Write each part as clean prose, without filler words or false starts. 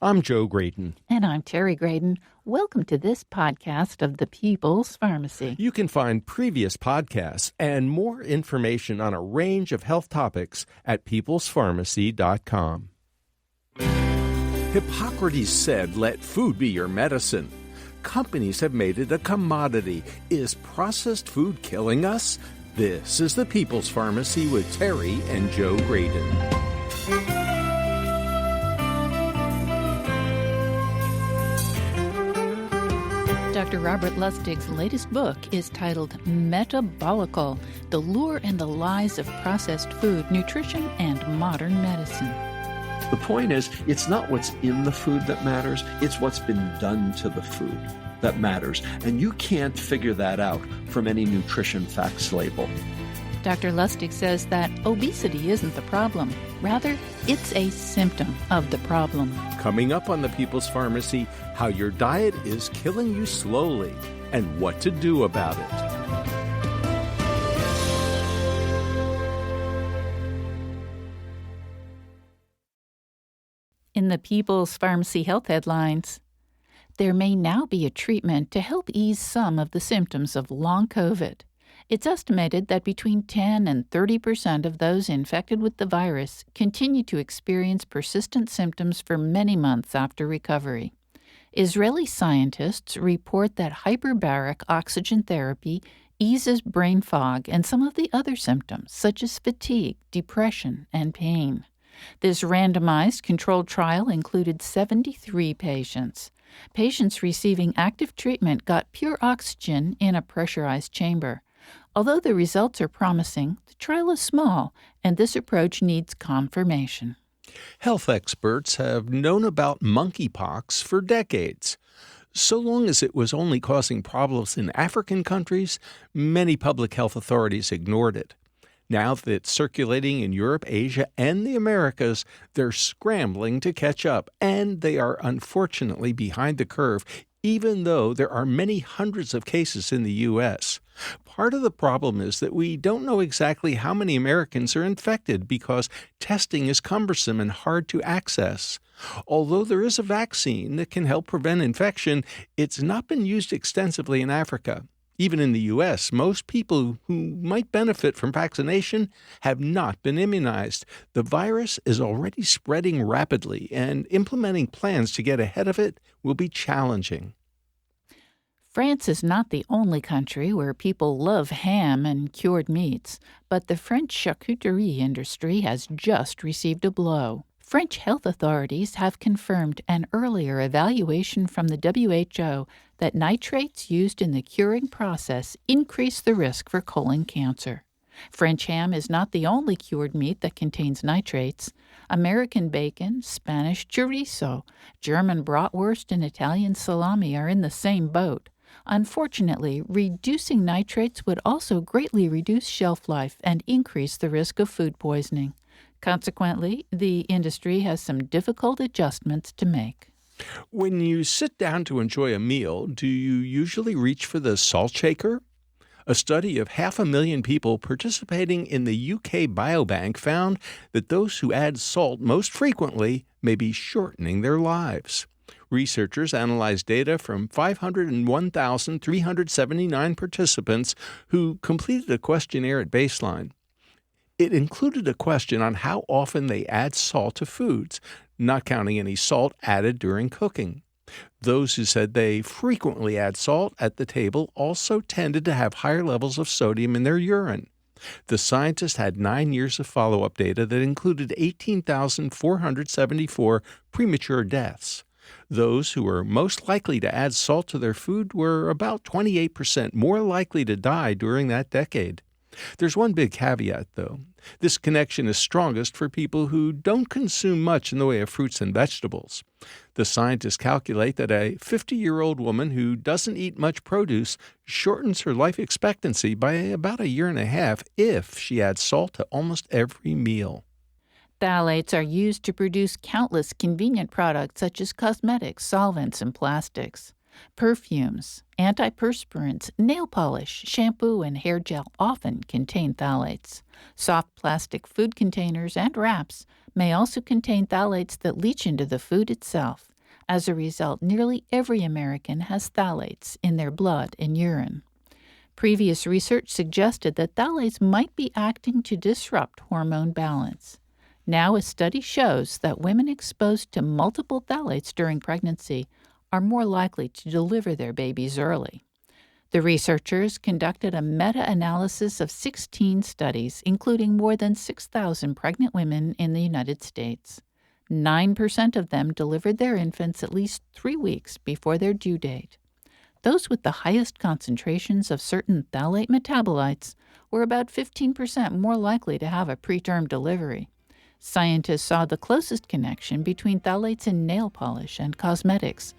I'm Joe Graydon. And I'm Terry Graydon. Welcome to this podcast of the People's Pharmacy. You can find previous podcasts and more information on a range of health topics at peoplespharmacy.com. Hippocrates said, "Let food be your medicine." Companies have made it a commodity. Is processed food killing us? This is the People's Pharmacy with Terry and Joe Graydon. Dr. Robert Lustig's latest book is titled Metabolical: The Lure and the Lies of Processed Food, Nutrition, and Modern Medicine. The point is, it's not what's in the food that matters, it's what's been done to the food that matters. And you can't figure that out from any nutrition facts label. Dr. Lustig says that obesity isn't the problem. Rather, it's a symptom of the problem. Coming up on the People's Pharmacy, how your diet is killing you slowly and what to do about it. In the People's Pharmacy Health Headlines, there may now be a treatment to help ease some of the symptoms of long COVID. It's estimated that between 10 and 30% of those infected with the virus continue to experience persistent symptoms for many months after recovery. Israeli scientists report that hyperbaric oxygen therapy eases brain fog and some of the other symptoms, such as fatigue, depression, and pain. This randomized controlled trial included 73 patients. Patients receiving active treatment got pure oxygen in a pressurized chamber. Although the results are promising, the trial is small, and this approach needs confirmation. Health experts have known about monkeypox for decades. So long as it was only causing problems in African countries, many public health authorities ignored it. Now that it's circulating in Europe, Asia, and the Americas, they're scrambling to catch up, and they are unfortunately behind the curve, even though there are many hundreds of cases in the U.S. Part of the problem is that we don't know exactly how many Americans are infected because testing is cumbersome and hard to access. Although there is a vaccine that can help prevent infection, it's not been used extensively in Africa. Even in the U.S., most people who might benefit from vaccination have not been immunized. The virus is already spreading rapidly, and implementing plans to get ahead of it will be challenging. France is not the only country where people love ham and cured meats, but the French charcuterie industry has just received a blow. French health authorities have confirmed an earlier evaluation from the WHO that nitrates used in the curing process increase the risk for colon cancer. French ham is not the only cured meat that contains nitrates. American bacon, Spanish chorizo, German bratwurst, and Italian salami are in the same boat. Unfortunately, reducing nitrates would also greatly reduce shelf life and increase the risk of food poisoning. Consequently, the industry has some difficult adjustments to make. When you sit down to enjoy a meal, do you usually reach for the salt shaker? A study of 500,000 people participating in the UK Biobank found that those who add salt most frequently may be shortening their lives. Researchers analyzed data from 501,379 participants who completed a questionnaire at baseline. It included a question on how often they add salt to foods, not counting any salt added during cooking. Those who said they frequently add salt at the table also tended to have higher levels of sodium in their urine. The scientists had 9 years of follow-up data that included 18,474 premature deaths. Those who were most likely to add salt to their food were about 28% more likely to die during that decade. There's one big caveat, though. This connection is strongest for people who don't consume much in the way of fruits and vegetables. The scientists calculate that a 50-year-old woman who doesn't eat much produce shortens her life expectancy by about a year and a half if she adds salt to almost every meal. Phthalates are used to produce countless convenient products such as cosmetics, solvents, and plastics. Perfumes, antiperspirants, nail polish, shampoo, and hair gel often contain phthalates. Soft plastic food containers and wraps may also contain phthalates that leach into the food itself. As a result, nearly every American has phthalates in their blood and urine. Previous research suggested that phthalates might be acting to disrupt hormone balance. Now a study shows that women exposed to multiple phthalates during pregnancy are more likely to deliver their babies early. The researchers conducted a meta-analysis of 16 studies, including more than 6,000 pregnant women in the United States. 9% of them delivered their infants at least 3 weeks before their due date. Those with the highest concentrations of certain phthalate metabolites were about 15% more likely to have a preterm delivery. Scientists saw the closest connection between phthalates in nail polish and cosmetics,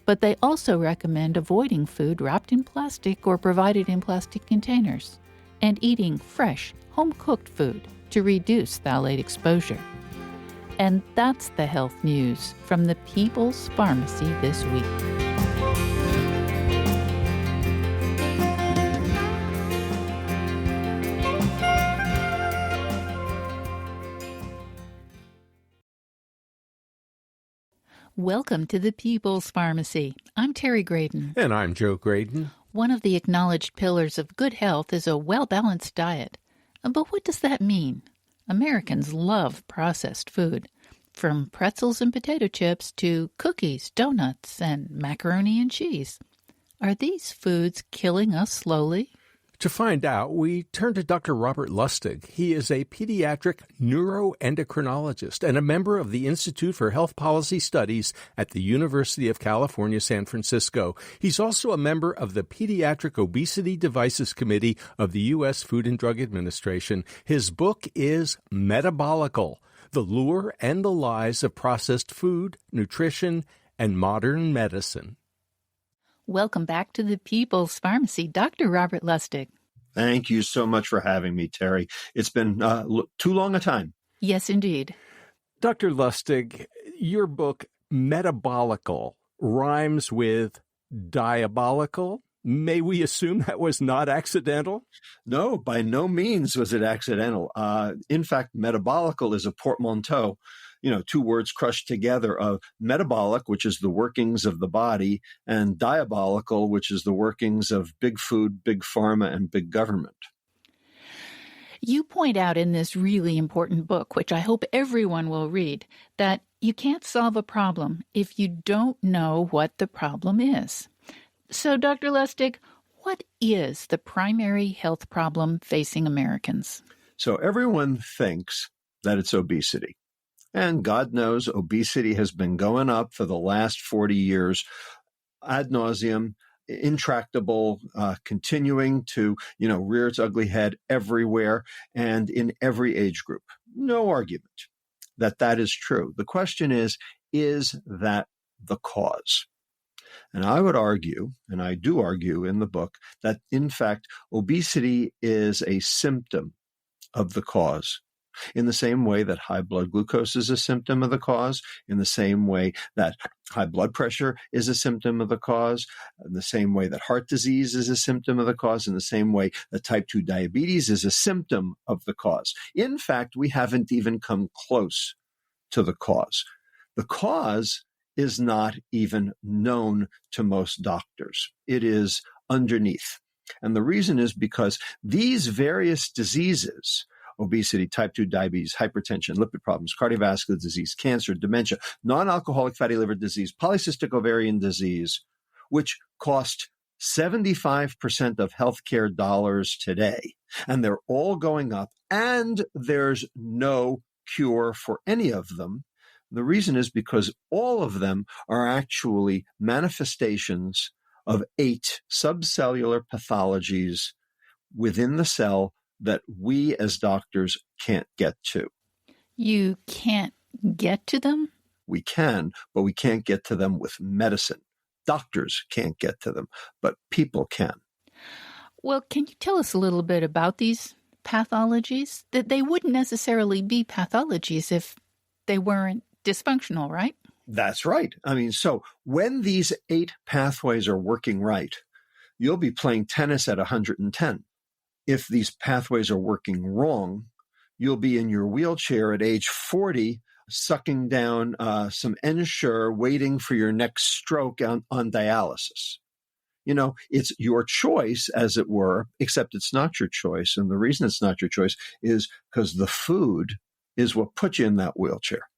but they also recommend avoiding food wrapped in plastic or provided in plastic containers, and eating fresh, home-cooked food to reduce phthalate exposure. And that's the health news from the People's Pharmacy this week. Welcome to the People's Pharmacy. I'm Terry Graydon. And I'm Joe Graydon. One of the acknowledged pillars of good health is a well-balanced diet. But what does that mean? Americans love processed food, from pretzels and potato chips to cookies, donuts, and macaroni and cheese. Are these foods killing us slowly? To find out, we turn to Dr. Robert Lustig. He is a pediatric neuroendocrinologist and a member of the Institute for Health Policy Studies at the University of California, San Francisco. He's also a member of the Pediatric Obesity Devices Committee of the U.S. Food and Drug Administration. His book is Metabolical: The Lure and the Lies of Processed Food, Nutrition, and Modern Medicine. Welcome back to the People's Pharmacy, Dr. Robert Lustig. Thank you so much for having me, Terry. It's been too long a time. Yes, indeed. Dr. Lustig, your book, Metabolical, rhymes with diabolical. May we assume that was not accidental? No, by no means was it accidental. In fact, metabolical is a portmanteau, two words crushed together of metabolic, which is the workings of the body, and diabolical, which is the workings of big food, big pharma, and big government. You point out in this really important book, which I hope everyone will read, that you can't solve a problem if you don't know what the problem is. So, Dr. Lustig, what is the primary health problem facing Americans? So everyone thinks that it's obesity. And God knows obesity has been going up for the last 40 years, ad nauseum, intractable, continuing to, rear its ugly head everywhere and in every age group. No argument that is true. The question is that the cause? And I would argue, and I do argue in the book, that in fact, obesity is a symptom of the cause. In the same way that high blood glucose is a symptom of the cause, in the same way that high blood pressure is a symptom of the cause, in the same way that heart disease is a symptom of the cause, in the same way that type 2 diabetes is a symptom of the cause. In fact, we haven't even come close to the cause. The cause is not even known to most doctors. It is underneath. And the reason is because these various diseases, obesity, type 2 diabetes, hypertension, lipid problems, cardiovascular disease, cancer, dementia, non-alcoholic fatty liver disease, polycystic ovarian disease, which cost 75% of healthcare dollars today. And they're all going up, and there's no cure for any of them. The reason is because all of them are actually manifestations of 8 subcellular pathologies within the cell that we as doctors can't get to. You can't get to them? We can, but we can't get to them with medicine. Doctors can't get to them, but people can. Well, can you tell us a little bit about these pathologies? That they wouldn't necessarily be pathologies if they weren't dysfunctional, right? That's right. I mean, so when these 8 pathways are working right, you'll be playing tennis at 110. If these pathways are working wrong, you'll be in your wheelchair at age 40, sucking down some Ensure, waiting for your next stroke on dialysis. It's your choice, as it were, except it's not your choice. And the reason it's not your choice is because the food is what put you in that wheelchair.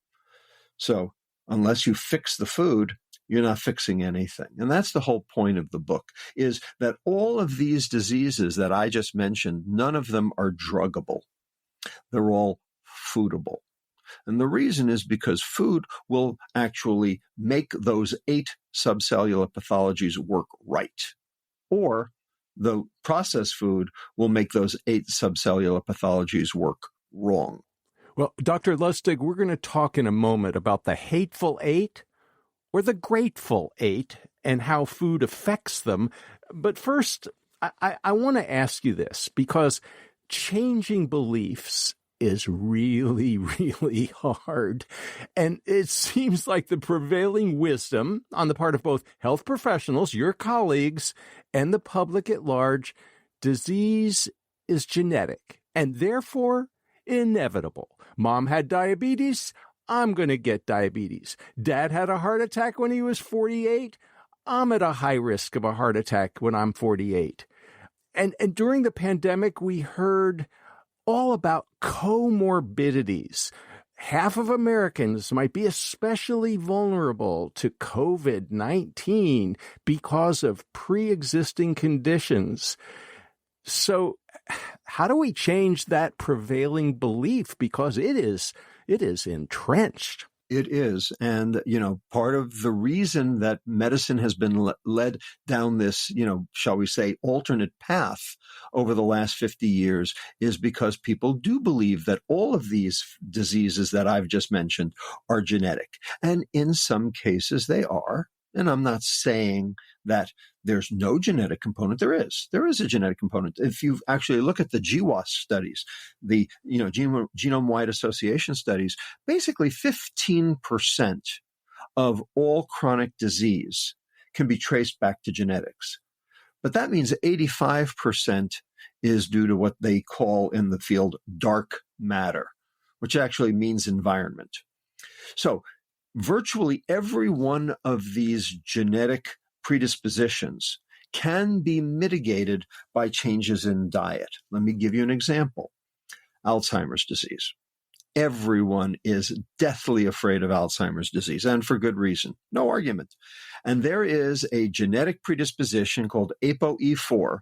So unless you fix the food, you're not fixing anything. And that's the whole point of the book, is that all of these diseases that I just mentioned, none of them are druggable. They're all foodable. And the reason is because food will actually make those 8 subcellular pathologies work right. Or the processed food will make those 8 subcellular pathologies work wrong. Well, Dr. Lustig, we're going to talk in a moment about the hateful 8 or the grateful 8 and how food affects them. But first, I want to ask you this, because changing beliefs is really, really hard. And it seems like the prevailing wisdom on the part of both health professionals, your colleagues, and the public at large, disease is genetic and therefore inevitable. Mom had diabetes, I'm going to get diabetes. Dad had a heart attack when he was 48, I'm at a high risk of a heart attack when I'm 48. And during the pandemic, we heard all about comorbidities. Half of Americans might be especially vulnerable to COVID-19 because of pre-existing conditions. So how do we change that prevailing belief? Because it is entrenched. It is. And, part of the reason that medicine has been led down this, shall we say, alternate path over the last 50 years is because people do believe that all of these diseases that I've just mentioned are genetic. And in some cases they are. And I'm not saying that there's no genetic component. There is a genetic component. If you actually look at the GWAS studies, the genome-wide association studies, basically 15% of all chronic disease can be traced back to genetics. But that means 85% is due to what they call in the field dark matter, which actually means environment. So virtually every one of these genetic predispositions can be mitigated by changes in diet. Let me give you an example. Alzheimer's disease. Everyone is deathly afraid of Alzheimer's disease, and for good reason. No argument. And there is a genetic predisposition called ApoE4.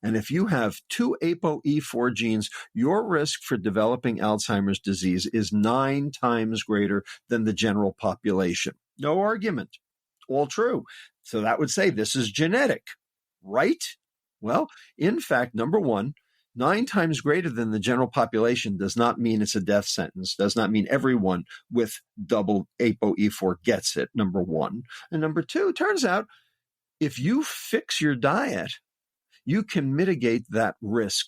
And if you have 2 ApoE4 genes, your risk for developing Alzheimer's disease is 9 times greater than the general population. No argument. All true. So that would say this is genetic, right? Well, in fact, number one, 9 times greater than the general population does not mean it's a death sentence, does not mean everyone with double ApoE4 gets it, number one. And number two, it turns out if you fix your diet, you can mitigate that risk,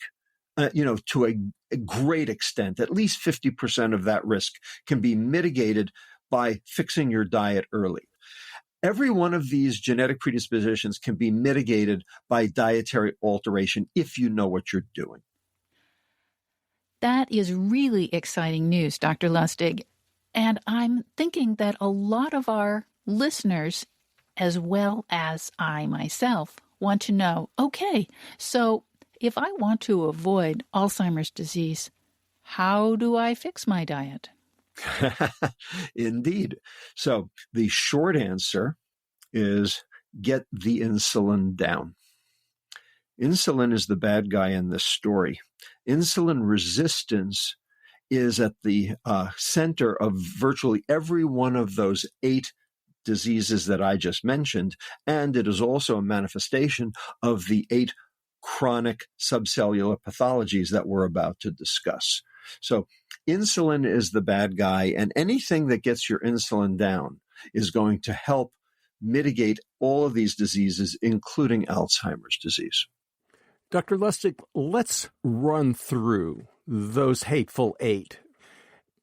to a great extent. At least 50% of that risk can be mitigated by fixing your diet early. Every one of these genetic predispositions can be mitigated by dietary alteration if you know what you're doing. That is really exciting news, Dr. Lustig. And I'm thinking that a lot of our listeners, as well as I myself, want to know, okay, so if I want to avoid Alzheimer's disease, how do I fix my diet? Indeed. So the short answer is get the insulin down. Insulin is the bad guy in this story. Insulin resistance is at the center of virtually every one of those 8 diseases that I just mentioned, and it is also a manifestation of the 8 chronic subcellular pathologies that we're about to discuss. So insulin is the bad guy, and anything that gets your insulin down is going to help mitigate all of these diseases, including Alzheimer's disease. Dr. Lustig, let's run through those hateful 8.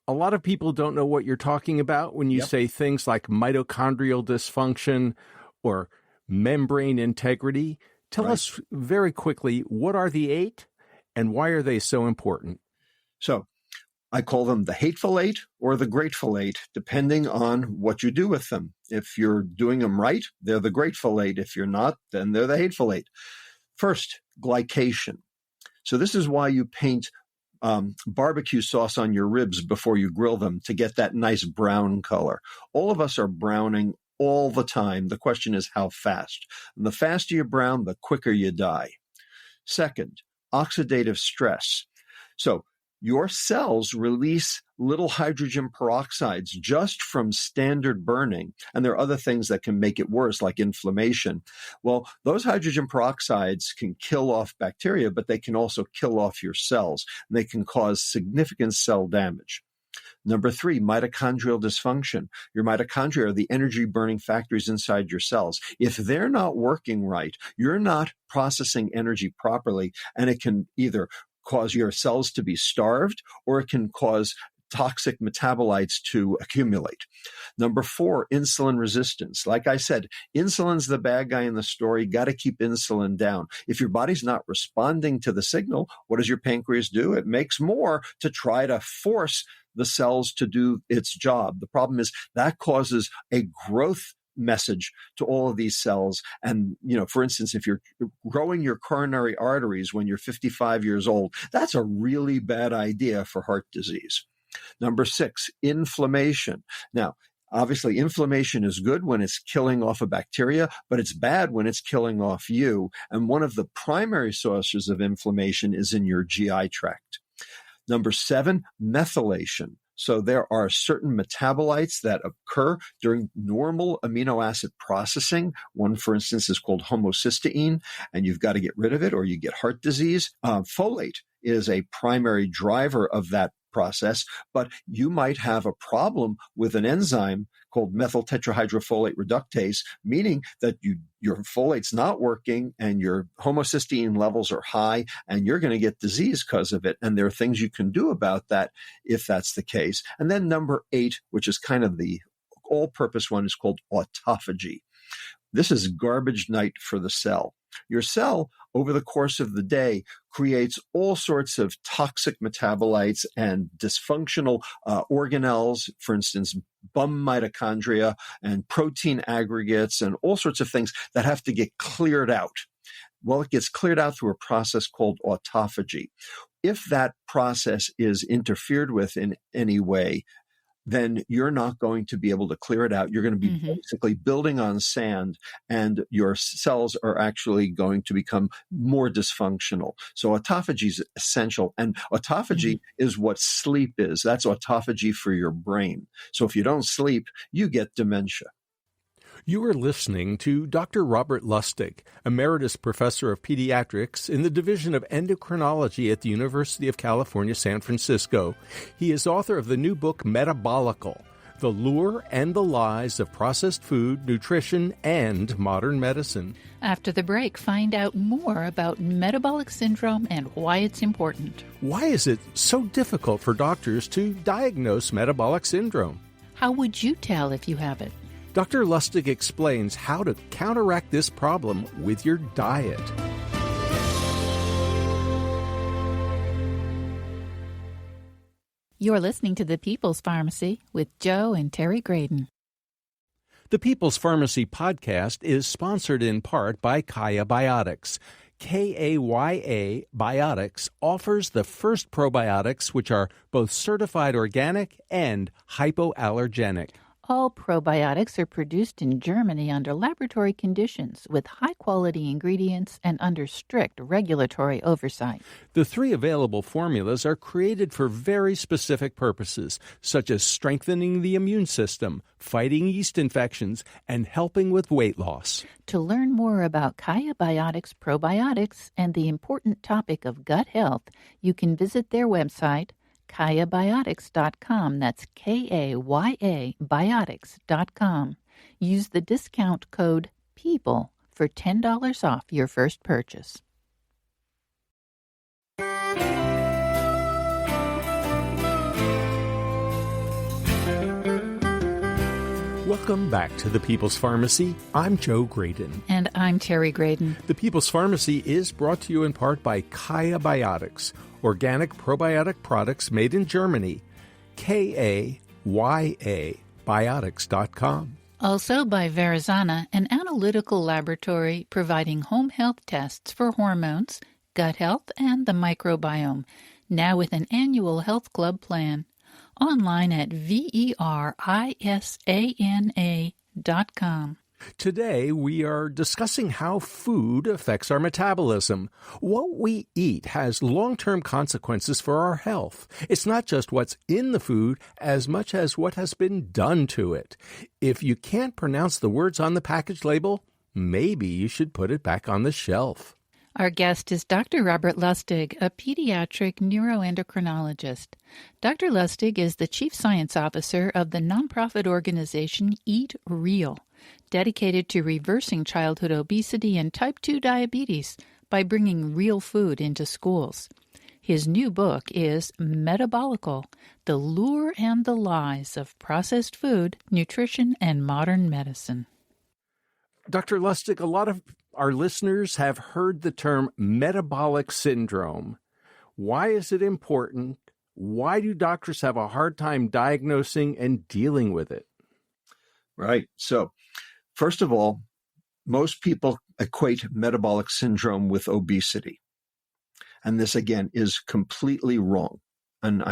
A lot of people don't know what you're talking about when you say things like mitochondrial dysfunction or membrane integrity. Tell us very quickly, what are the 8 and why are they so important? So I call them the hateful 8 or the grateful 8, depending on what you do with them. If you're doing them right, they're the grateful 8. If you're not, then they're the hateful 8. First, glycation. So this is why you paint barbecue sauce on your ribs before you grill them to get that nice brown color. All of us are browning all the time. The question is how fast. And the faster you brown, the quicker you die. Second, oxidative stress. So your cells release little hydrogen peroxides just from standard burning. And there are other things that can make it worse, like inflammation. Well, those hydrogen peroxides can kill off bacteria, but they can also kill off your cells. And they can cause significant cell damage. Number 3, mitochondrial dysfunction. Your mitochondria are the energy burning factories inside your cells. If they're not working right, you're not processing energy properly, and it can either cause your cells to be starved or it can cause toxic metabolites to accumulate. Number 4, insulin resistance. Like I said, insulin's the bad guy in the story. Got to keep insulin down. If your body's not responding to the signal, what does your pancreas do? It makes more to try to force the cells to do its job. The problem is that causes a growth message to all of these cells. And, for instance, if you're growing your coronary arteries when you're 55 years old, that's a really bad idea for heart disease. Number 6, inflammation. Now, obviously, inflammation is good when it's killing off a bacteria, but it's bad when it's killing off you. And one of the primary sources of inflammation is in your GI tract. Number 7, methylation. So there are certain metabolites that occur during normal amino acid processing. One, for instance, is called homocysteine, and you've got to get rid of it or you get heart disease. Folate is a primary driver of that process, but you might have a problem with an enzyme called methyl tetrahydrofolate reductase, meaning that your folate's not working and your homocysteine levels are high and you're going to get disease because of it. And there are things you can do about that if that's the case. And then number 8, which is kind of the all-purpose one, is called autophagy. This is garbage night for the cell. Your cell, over the course of the day, creates all sorts of toxic metabolites and dysfunctional organelles, for instance, bum mitochondria and protein aggregates and all sorts of things that have to get cleared out. Well, it gets cleared out through a process called autophagy. If that process is interfered with in any way, then you're not going to be able to clear it out. You're going to be basically building on sand, and your cells are actually going to become more dysfunctional. So autophagy is essential, and autophagy is what sleep is. That's autophagy for your brain. So if you don't sleep, you get dementia. You are listening to Dr. Robert Lustig, Emeritus Professor of Pediatrics in the Division of Endocrinology at the University of California, San Francisco. He is author of the new book, Metabolical, The Lure and the Lies of Processed Food, Nutrition, and Modern Medicine. After the break, find out more about metabolic syndrome and why it's important. Why is it so difficult for doctors to diagnose metabolic syndrome? How would you tell if you have it? Dr. Lustig explains how to counteract this problem with your diet. You're listening to The People's Pharmacy with Joe and Terry Graydon. The People's Pharmacy podcast is sponsored in part by Kaya Biotics. Kaya Biotics offers the first probiotics which are both certified organic and hypoallergenic. All probiotics are produced in Germany under laboratory conditions with high-quality ingredients and under strict regulatory oversight. The 3 available formulas are created for very specific purposes, such as strengthening the immune system, fighting yeast infections, and helping with weight loss. To learn more about Kaya Biotics probiotics and the important topic of gut health, you can visit their website, KayaBiotics.com. That's Kaya Biotics.com. Use the discount code PEOPLE for $10 off your first purchase. Welcome back to the People's Pharmacy. I'm Joe Graydon. And I'm Terry Graydon. The People's Pharmacy is brought to you in part by Kaya Biotics, organic probiotic products made in Germany. Kaya Biotics.com. Also by Verizana, an analytical laboratory providing home health tests for hormones, gut health, and the microbiome, now with an annual health club plan. Online at verisana.com. Today, we are discussing how food affects our metabolism. What we eat has long-term consequences for our health. It's not just what's in the food as much as what has been done to it. If you can't pronounce the words on the package label, maybe you should put it back on the shelf. Our guest is Dr. Robert Lustig, a pediatric neuroendocrinologist. Dr. Lustig is the Chief Science Officer of the nonprofit organization Eat Real, dedicated to reversing childhood obesity and type 2 diabetes by bringing real food into schools. His new book is Metabolical, The Lure and the Lies of Processed Food, Nutrition, and Modern Medicine. Dr. Lustig, a lot of our listeners have heard the term metabolic syndrome. Why is it important? Why do doctors have a hard time diagnosing and dealing with it? Right. So, first of all, most people equate metabolic syndrome with obesity. And this, again, is completely wrong. And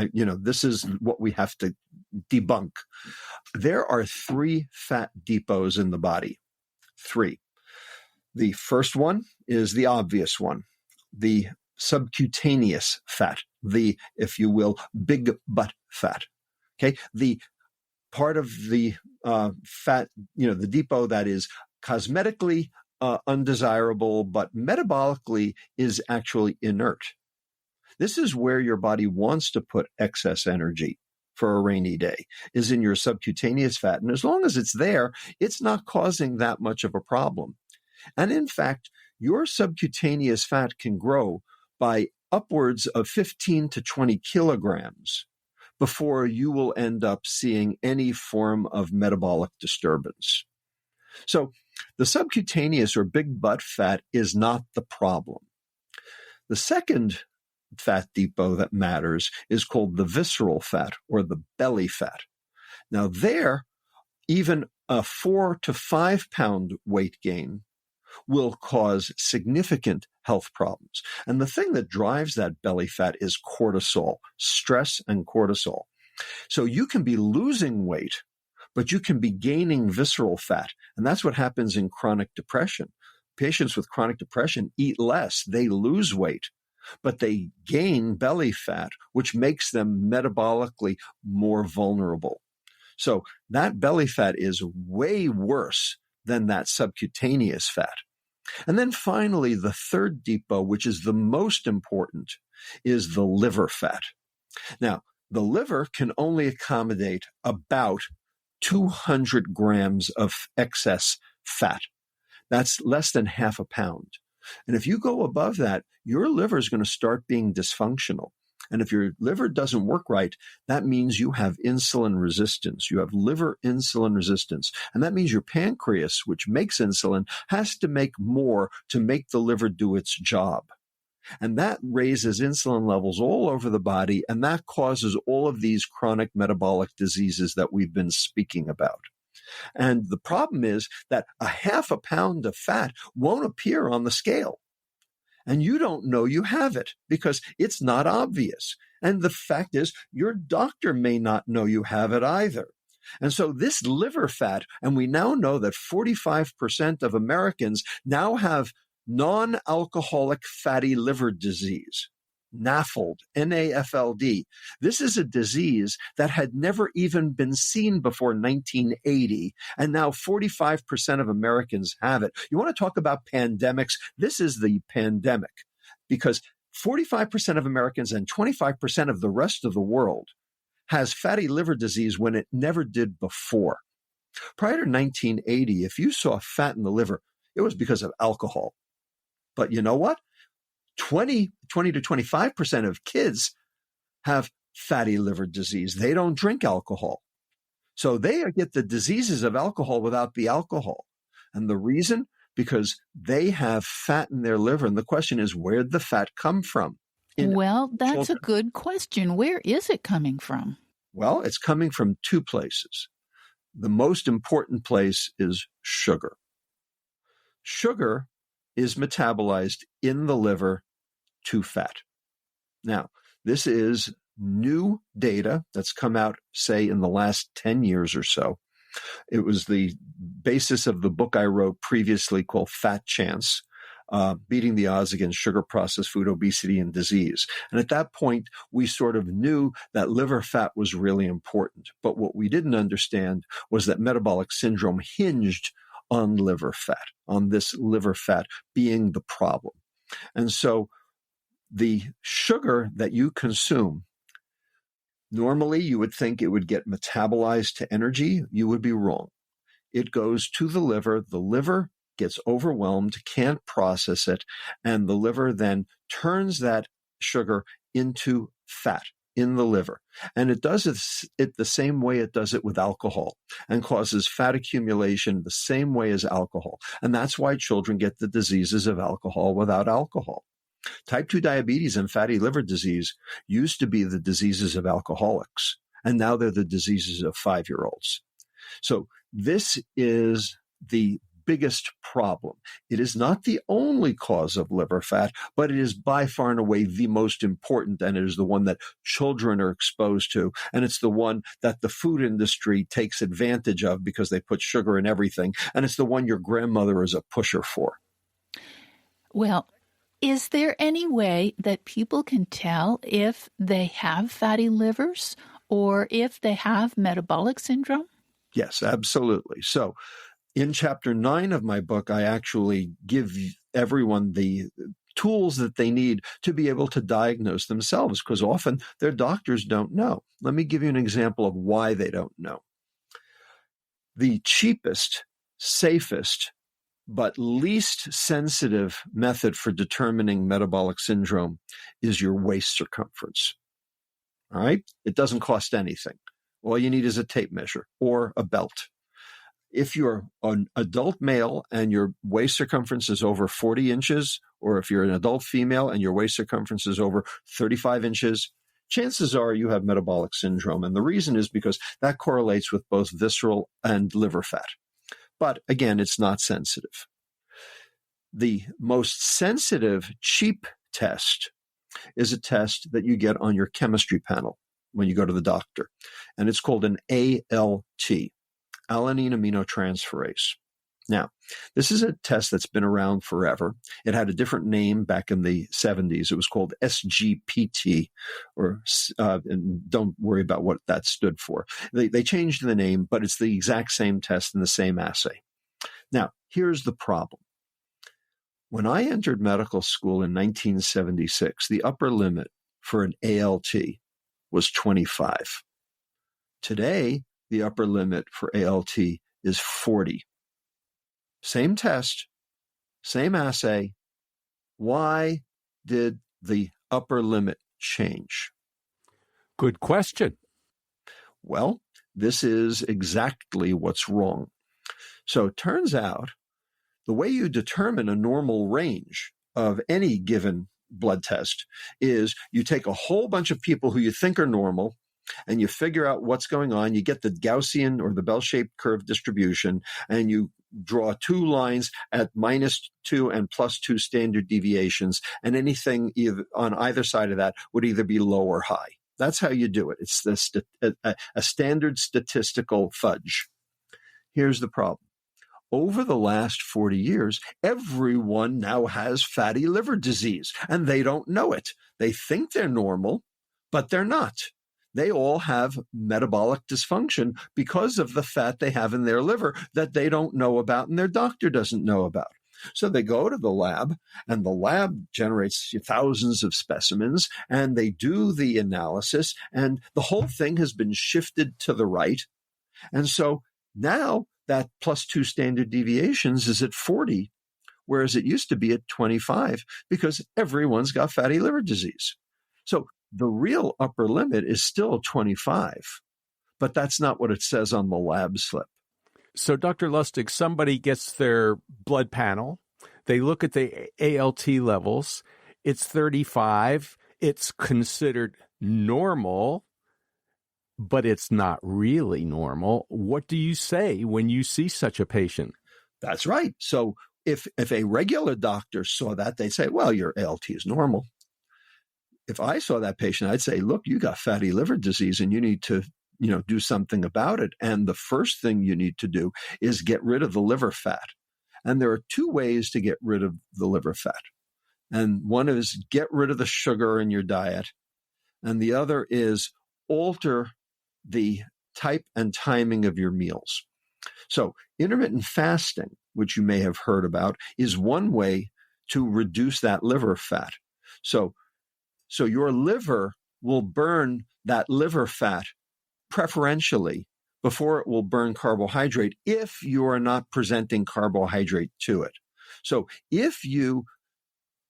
this is what we have to debunk. There are 3 fat depots in the body. 3. The first one is the obvious one, the subcutaneous fat, the, if you will, big butt fat. Okay, the part of the fat, the depot that is cosmetically undesirable, but metabolically is actually inert. This is where your body wants to put excess energy for a rainy day, is in your subcutaneous fat. And as long as it's there, it's not causing that much of a problem. And in fact, your subcutaneous fat can grow by upwards of 15 to 20 kilograms before you will end up seeing any form of metabolic disturbance. So the subcutaneous or big butt fat is not the problem. The second fat depot that matters is called the visceral fat or the belly fat. Now there, even a 4 to 5 pound weight gain will cause significant health problems. And the thing that drives that belly fat is cortisol, stress and cortisol. So you can be losing weight, but you can be gaining visceral fat. And that's what happens in chronic depression. Patients with chronic depression eat less, they lose weight, but they gain belly fat, which makes them metabolically more vulnerable. So that belly fat is way worse than that subcutaneous fat. And then finally, the third depot, which is the most important, is the liver fat. Now, the liver can only accommodate about 200 grams of excess fat. That's less than half a pound. And if you go above that, your liver is going to start being dysfunctional. And if your liver doesn't work right, that means you have insulin resistance. You have liver insulin resistance. And that means your pancreas, which makes insulin, has to make more to make the liver do its job. And that raises insulin levels all over the body, and that causes all of these chronic metabolic diseases that we've been speaking about. And the problem is that a half a pound of fat won't appear on the scale. And you don't know you have it because it's not obvious. And the fact is, your doctor may not know you have it either. And so this liver fat, and we now know that 45% of Americans now have non-alcoholic fatty liver disease, NAFLD, N-A-F-L-D. This is a disease that had never even been seen before 1980, and now 45% of Americans have it. You want to talk about pandemics? This is the pandemic, because 45% of Americans and 25% of the rest of the world has fatty liver disease when it never did before. Prior to 1980, if you saw fat in the liver, it was because of alcohol. But you know what? 20 to 25% of kids have fatty liver disease. They don't drink alcohol. So they get the diseases of alcohol without the alcohol. And the reason? Because they have fat in their liver. And the question is, where'd the fat come from? Well, that's children? a good question. Where is it coming from? Well, it's coming from two places. The most important place is sugar. Sugar is metabolized in the liver to fat. Now, this is new data that's come out, say, in the last 10 years or so. It was the basis of the book I wrote previously called Fat Chance, Beating the Odds Against Sugar Processed Food, Obesity, and Disease. And at that point, we sort of knew that liver fat was really important. But what we didn't understand was that metabolic syndrome hinged on liver fat, on this liver fat being the problem. And so the sugar that you consume, normally you would think it would get metabolized to energy. You would be wrong. It goes to the liver gets overwhelmed, can't process it, and the liver then turns that sugar into fat in the liver. And it does it the same way it does it with alcohol and causes fat accumulation the same way as alcohol. And that's why children get the diseases of alcohol without alcohol. Type 2 diabetes and fatty liver disease used to be the diseases of alcoholics, and now they're the diseases of 5-year-olds. So this is the biggest problem. It is not the only cause of liver fat, but it is by far and away the most important, and it is the one that children are exposed to, and it's the one that the food industry takes advantage of because they put sugar in everything, and it's the one your grandmother is a pusher for. Well, is there any way that people can tell if they have fatty livers or if they have metabolic syndrome? Yes, absolutely. So in chapter 9 of my book, I actually give everyone the tools that they need to be able to diagnose themselves, because often their doctors don't know. Let me give you an example of why they don't know. The cheapest, safest, but least sensitive method for determining metabolic syndrome is your waist circumference. All right? It doesn't cost anything. All you need is a tape measure or a belt. If you're an adult male and your waist circumference is over 40 inches, or if you're an adult female and your waist circumference is over 35 inches, chances are you have metabolic syndrome. And the reason is because that correlates with both visceral and liver fat. But again, it's not sensitive. The most sensitive, cheap test is a test that you get on your chemistry panel when you go to the doctor. And it's called an ALT, alanine aminotransferase. Now, this is a test that's been around forever. It had a different name back in the 70s. It was called SGPT, and don't worry about what that stood for. They changed the name, but it's the exact same test and the same assay. Now, here's the problem. When I entered medical school in 1976, the upper limit for an ALT was 25. Today, the upper limit for ALT is 40. Same test, same assay. Why did the upper limit change? Good question. Well, this is exactly what's wrong. So it turns out the way you determine a normal range of any given blood test is you take a whole bunch of people who you think are normal and you figure out what's going on. You get the Gaussian or the bell-shaped curve distribution, and you draw two lines at -2 and +2 standard deviations, and anything either on either side of that would either be low or high. That's how you do it. It's a standard statistical fudge. Here's the problem. Over the last 40 years, everyone now has fatty liver disease, and they don't know it. They think they're normal, but they're not. They all have metabolic dysfunction because of the fat they have in their liver that they don't know about and their doctor doesn't know about. So they go to the lab, and the lab generates thousands of specimens, and they do the analysis, and the whole thing has been shifted to the right. And so now that +2 standard deviations is at 40, whereas it used to be at 25, because everyone's got fatty liver disease. So the real upper limit is still 25, but that's not what it says on the lab slip. So, Dr. Lustig, somebody gets their blood panel. They look at the ALT levels. It's 35. It's considered normal, but it's not really normal. What do you say when you see such a patient? That's right. So if a regular doctor saw that, they'd say, well, your ALT is normal. If I saw that patient, I'd say, look, you got fatty liver disease and you need to do something about it. And the first thing you need to do is get rid of the liver fat. And there are two ways to get rid of the liver fat. And one is get rid of the sugar in your diet. And the other is alter the type and timing of your meals. So intermittent fasting, which you may have heard about, is one way to reduce that liver fat. So your liver will burn that liver fat preferentially before it will burn carbohydrate if you are not presenting carbohydrate to it. So if you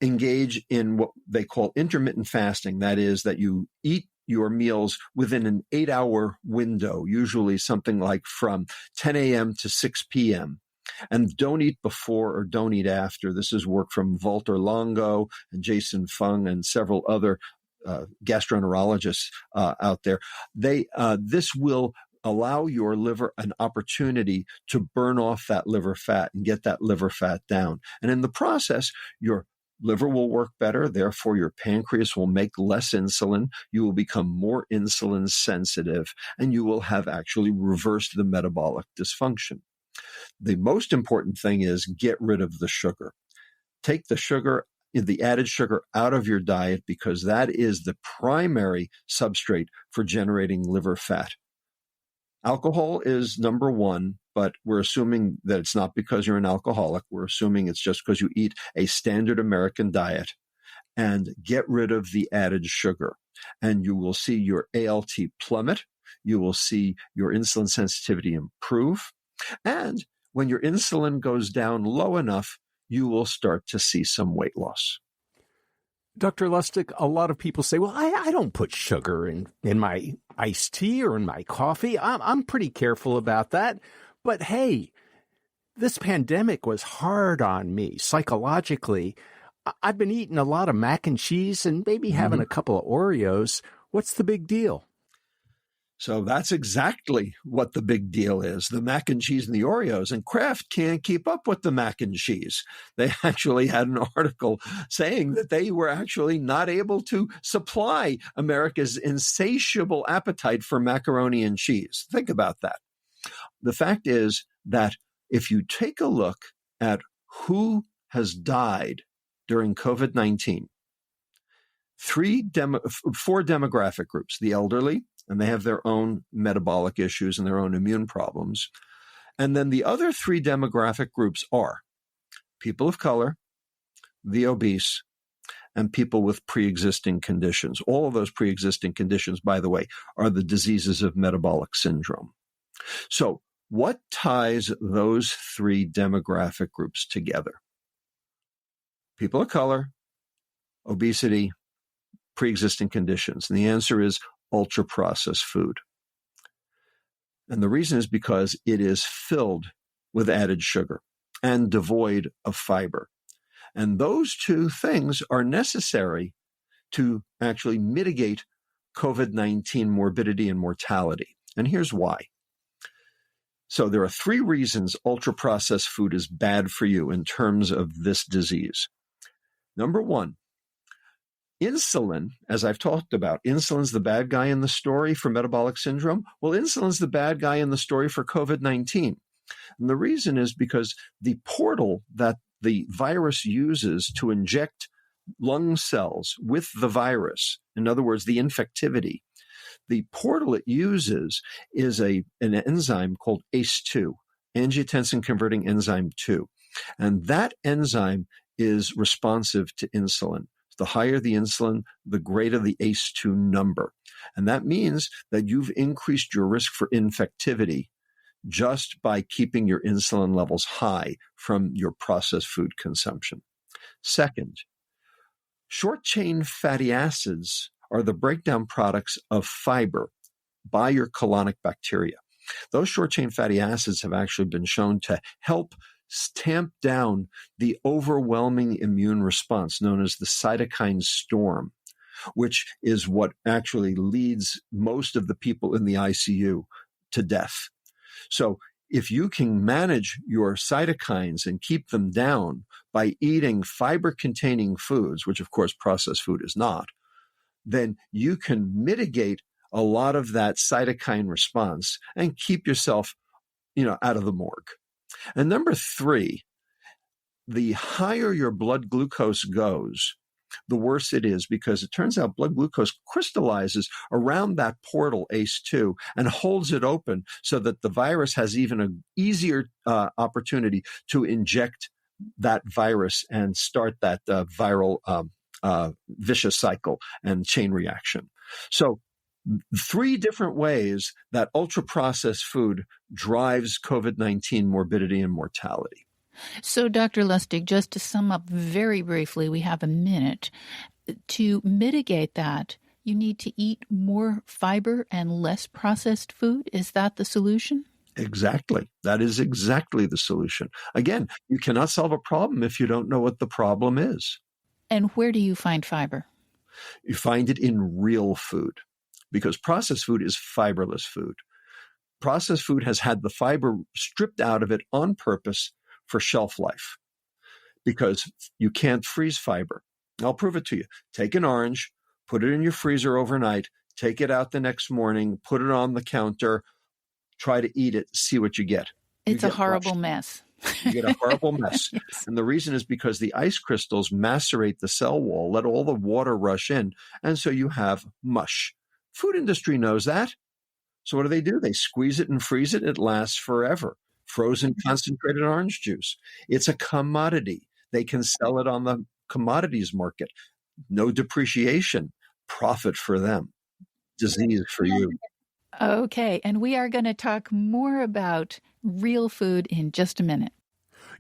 engage in what they call intermittent fasting, that is that you eat your meals within an 8-hour window, usually something like from 10 a.m. to 6 p.m., and don't eat before or don't eat after. This is work from Walter Longo and Jason Fung and several other gastroenterologists out there. This will allow your liver an opportunity to burn off that liver fat and get that liver fat down. And in the process, your liver will work better. Therefore, your pancreas will make less insulin. You will become more insulin sensitive, and you will have actually reversed the metabolic dysfunction. The most important thing is get rid of the sugar. Take the sugar, the added sugar, out of your diet because that is the primary substrate for generating liver fat. Alcohol is number one, but we're assuming that it's not because you're an alcoholic. We're assuming it's just because you eat a standard American diet. And get rid of the added sugar. And you will see your ALT plummet. You will see your insulin sensitivity improve. And when your insulin goes down low enough, you will start to see some weight loss. Dr. Lustig, a lot of people say, well, I don't put sugar in my iced tea or in my coffee. I'm pretty careful about that. But hey, this pandemic was hard on me psychologically. I've been eating a lot of mac and cheese and maybe having a couple of Oreos. What's the big deal? So that's exactly what the big deal is, the mac and cheese and the Oreos. And Kraft can't keep up with the mac and cheese. They actually had an article saying that they were actually not able to supply America's insatiable appetite for macaroni and cheese. Think about that. The fact is that if you take a look at who has died during COVID-19, four demographic groups: the elderly, and they have their own metabolic issues and their own immune problems. And then the other three demographic groups are people of color, the obese, and people with pre-existing conditions. All of those pre-existing conditions, by the way, are the diseases of metabolic syndrome. So what ties those three demographic groups together? People of color, obesity, pre-existing conditions. And the answer is ultra-processed food. And the reason is because it is filled with added sugar and devoid of fiber. And those two things are necessary to actually mitigate COVID-19 morbidity and mortality. And here's why. So there are three reasons ultra-processed food is bad for you in terms of this disease. Number one, insulin, as I've talked about, insulin's the bad guy in the story for metabolic syndrome. Well, insulin's the bad guy in the story for COVID-19. And the reason is because the portal that the virus uses to inject lung cells with the virus, in other words, the infectivity, the portal it uses is an enzyme called ACE2, angiotensin converting enzyme 2. And that enzyme is responsive to insulin. The higher the insulin, the greater the ACE2 number. And that means that you've increased your risk for infectivity just by keeping your insulin levels high from your processed food consumption. Second, short-chain fatty acids are the breakdown products of fiber. by your colonic bacteria. Those short-chain fatty acids have actually been shown to help tamp down the overwhelming immune response known as the cytokine storm, which is what actually leads most of the people in the ICU to death. So if you can manage your cytokines and keep them down by eating fiber-containing foods, which of course processed food is not, then you can mitigate a lot of that cytokine response and keep yourself, out of the morgue. And number 3, the higher your blood glucose goes, the worse it is, because it turns out blood glucose crystallizes around that portal ACE2 and holds it open so that the virus has even an easier opportunity to inject that virus and start that viral vicious cycle and chain reaction. So 3 different ways that ultra-processed food drives COVID-19 morbidity and mortality. So, Dr. Lustig, just to sum up very briefly, we have a minute. To mitigate that, you need to eat more fiber and less processed food. Is that the solution? Exactly. That is exactly the solution. Again, you cannot solve a problem if you don't know what the problem is. And where do you find fiber? You find it in real food, because processed food is fiberless food. Processed food has had the fiber stripped out of it on purpose for shelf life, because you can't freeze fiber. I'll prove it to you. Take an orange, put it in your freezer overnight, take it out the next morning, put it on the counter, try to eat it, see what you get. It's a horrible mess. You get a horrible mess. Yes. And the reason is because the ice crystals macerate the cell wall, let all the water rush in, and so you have mush. Food industry knows that. So what do? They squeeze it and freeze it. It lasts forever. Frozen concentrated orange juice. It's a commodity. They can sell it on the commodities market. No depreciation. Profit for them. Disease for you. Okay, and we are going to talk more about real food in just a minute.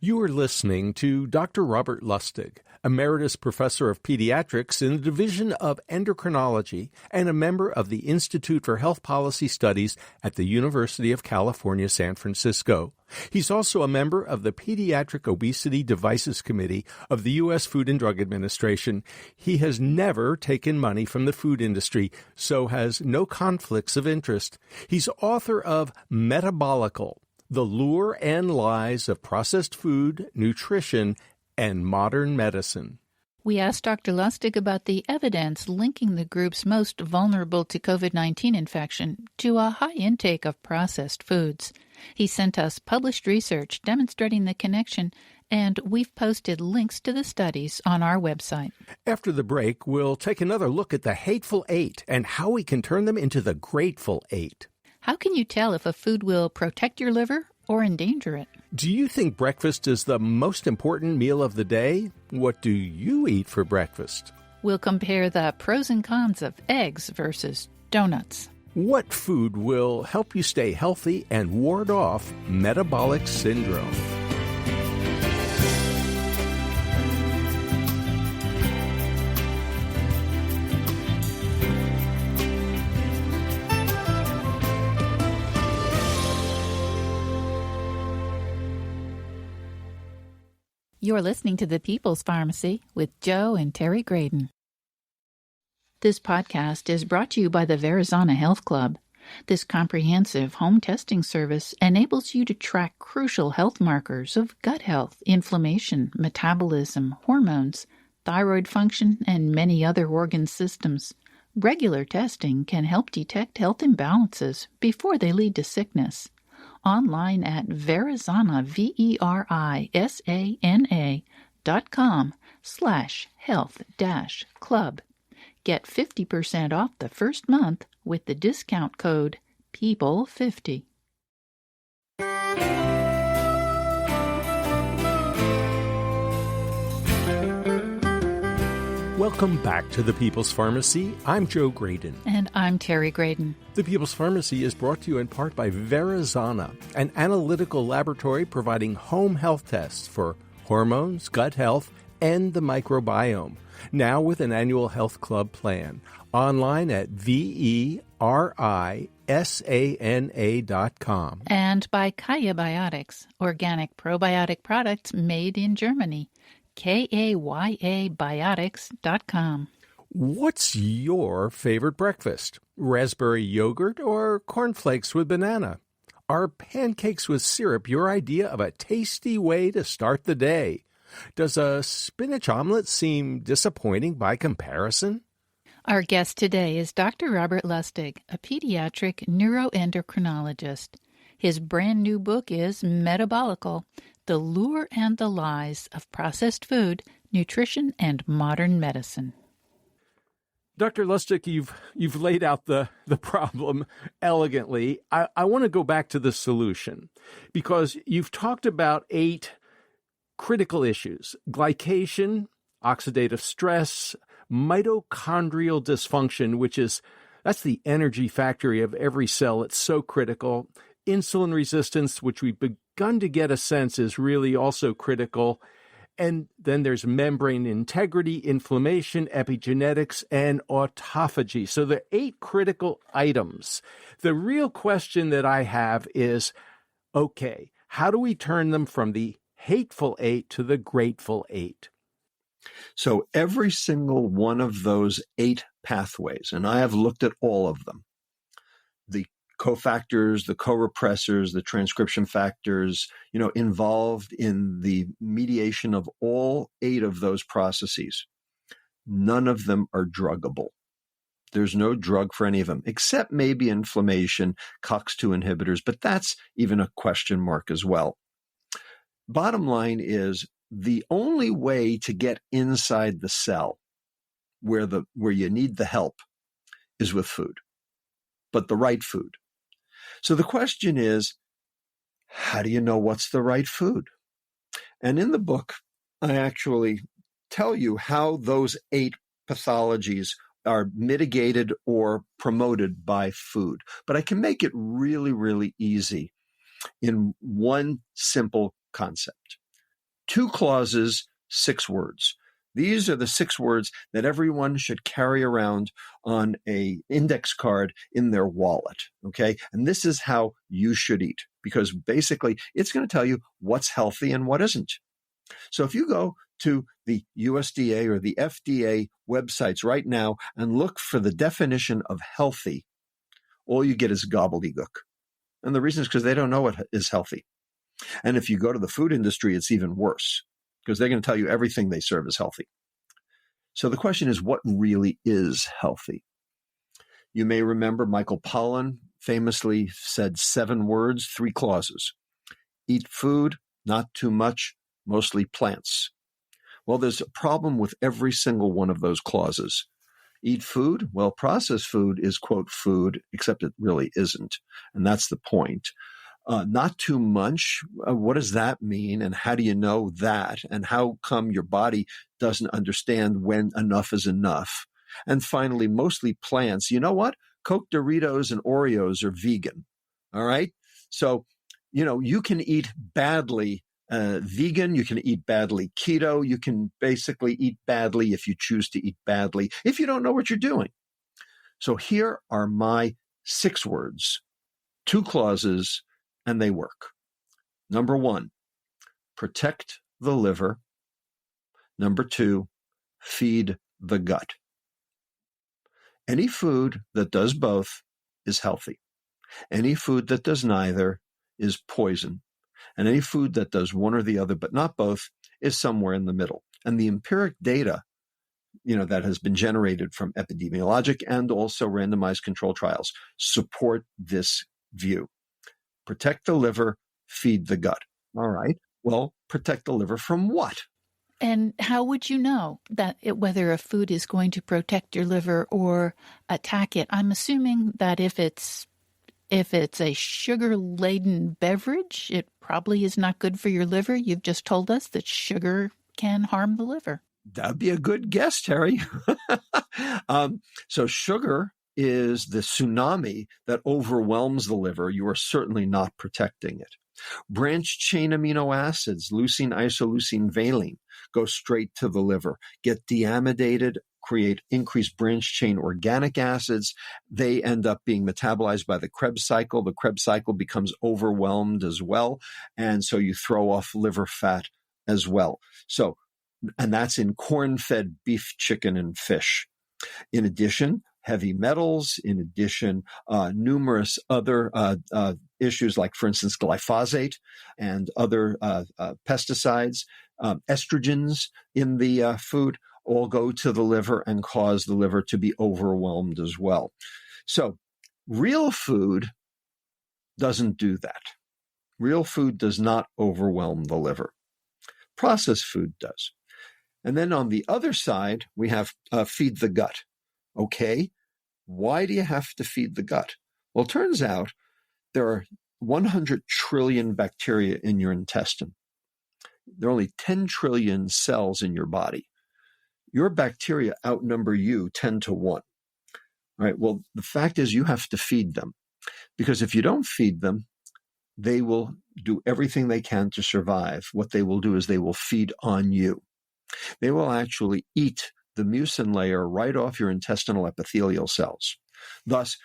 You are listening to Dr. Robert Lustig, Emeritus Professor of Pediatrics in the Division of Endocrinology and a member of the Institute for Health Policy Studies at the University of California, San Francisco. He's also a member of the Pediatric Obesity Devices Committee of the U.S. Food and Drug Administration. He has never taken money from the food industry, so has no conflicts of interest. He's author of Metabolical: The Lure and Lies of Processed Food, Nutrition, and Modern Medicine. We asked Dr. Lustig about the evidence linking the groups most vulnerable to COVID-19 infection to a high intake of processed foods. He sent us published research demonstrating the connection, and we've posted links to the studies on our website. After the break, we'll take another look at the Hateful Eight and how we can turn them into the Grateful Eight. How can you tell if a food will protect your liver or endanger it? Do you think breakfast is the most important meal of the day? What do you eat for breakfast? We'll compare the pros and cons of eggs versus donuts. What food will help you stay healthy and ward off metabolic syndrome? You're listening to The People's Pharmacy with Joe and Terry Graydon. This podcast is brought to you by the Verizana Health Club. This comprehensive home testing service enables you to track crucial health markers of gut health, inflammation, metabolism, hormones, thyroid function, and many other organ systems. Regular testing can help detect health imbalances before they lead to sickness. Online at Verizana, verizana.com/health-club. Get 50% off the first month with the discount code PEOPLE50. Welcome back to The People's Pharmacy. I'm Joe Graydon. And I'm Terry Graydon. The People's Pharmacy is brought to you in part by Verizana, an analytical laboratory providing home health tests for hormones, gut health, and the microbiome. Now with an annual health club plan. Online at verizana.com. sana.com. And by Kaya Biotics, organic probiotic products made in Germany. KAYABiotics.com. What's your favorite breakfast? Raspberry yogurt or cornflakes with banana? Are pancakes with syrup your idea of a tasty way to start the day? Does a spinach omelet seem disappointing by comparison? Our guest today is Dr. Robert Lustig, a pediatric neuroendocrinologist. His brand new book is Metabolical, The Lure and the Lies of Processed Food, Nutrition, and Modern Medicine. Dr. Lustig, you've laid out the problem elegantly. I want to go back to the solution because you've talked about 8 critical issues: glycation, oxidative stress, mitochondrial dysfunction, that's the energy factory of every cell. It's so critical. Insulin resistance, which we've begun to get a sense is really also critical. And then there's membrane integrity, inflammation, epigenetics, and autophagy. So there are 8 critical items. The real question that I have is, okay, how do we turn them from the hateful 8 to the grateful 8? So every single one of those 8 pathways, and I have looked at all of them, the cofactors, the co-repressors, the transcription factors, involved in the mediation of all 8 of those processes, none of them are druggable. There's no drug for any of them, except maybe inflammation, COX-2 inhibitors, but that's even a question mark as well. Bottom line is, the only way to get inside the cell where you need the help is with food, but the right food. So the question is, how do you know what's the right food? And in the book, I actually tell you how those 8 pathologies are mitigated or promoted by food. But I can make it really, really easy in one simple concept. 2 clauses, 6 words. These are the 6 words that everyone should carry around on an index card in their wallet, okay? And this is how you should eat, because basically it's going to tell you what's healthy and what isn't. So if you go to the USDA or the FDA websites right now and look for the definition of healthy, all you get is gobbledygook. And the reason is because they don't know what is healthy. And if you go to the food industry, it's even worse, because they're going to tell you everything they serve is healthy. So the question is, what really is healthy? You may remember Michael Pollan famously said 7 words, 3 clauses. Eat food, not too much, mostly plants. Well, there's a problem with every single one of those clauses. Eat food? Well, processed food is, quote, food, except it really isn't. And that's the point. Not too much. What does that mean? And how do you know that? And how come your body doesn't understand when enough is enough? And finally, mostly plants. You know what? Coke, Doritos, and Oreos are vegan. All right. So, you can eat badly vegan. You can eat badly keto. You can basically eat badly if you choose to eat badly, if you don't know what you're doing. So here are my 6 words, 2 clauses, and they work. Number 1, protect the liver. Number 2, feed the gut. Any food that does both is healthy. Any food that does neither is poison. And any food that does one or the other, but not both, is somewhere in the middle. And the empiric data, that has been generated from epidemiologic and also randomized control trials support this view. Protect the liver, feed the gut. All right. Well, protect the liver from what? And how would you know that whether a food is going to protect your liver or attack it? I'm assuming that if it's a sugar-laden beverage, it probably is not good for your liver. You've just told us that sugar can harm the liver. That'd be a good guess, Terry. So sugar is the tsunami that overwhelms the liver. You are certainly not protecting it. Branched-chain amino acids, leucine, isoleucine, valine, go straight to the liver, get deamidated, create increased branch chain organic acids. They end up being metabolized by the Krebs cycle. The Krebs cycle becomes overwhelmed as well. And so you throw off liver fat as well. So, and that's in corn-fed beef, chicken, and fish. In addition, heavy metals, in addition, numerous other issues like, for instance, glyphosate and other pesticides, estrogens in the food all go to the liver and cause the liver to be overwhelmed as well. So real food doesn't do that. Real food does not overwhelm the liver. Processed food does. And then on the other side, we have feed the gut. Okay, why do you have to feed the gut? Well, it turns out there are 100 trillion bacteria in your intestine. There are only 10 trillion cells in your body. Your bacteria outnumber you 10 to 1. All right, well, the fact is you have to feed them, because if you don't feed them, they will do everything they can to survive. What they will do is they will feed on you. They will actually eat the mucin layer right off your intestinal epithelial cells, thus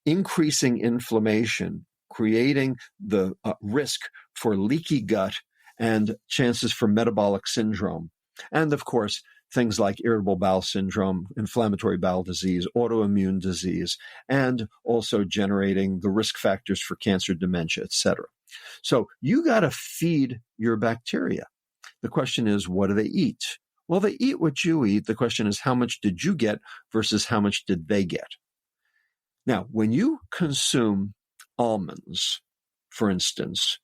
increasing inflammation, creating the risk for leaky gut and chances for metabolic syndrome. And of course, things like irritable bowel syndrome, inflammatory bowel disease, autoimmune disease, and also generating the risk factors for cancer, dementia, etc. So you got to feed your bacteria. The question is, what do they eat? Well, they eat what you eat. The question is, how much did you get versus how much did they get? Now, when you consume almonds, for instance,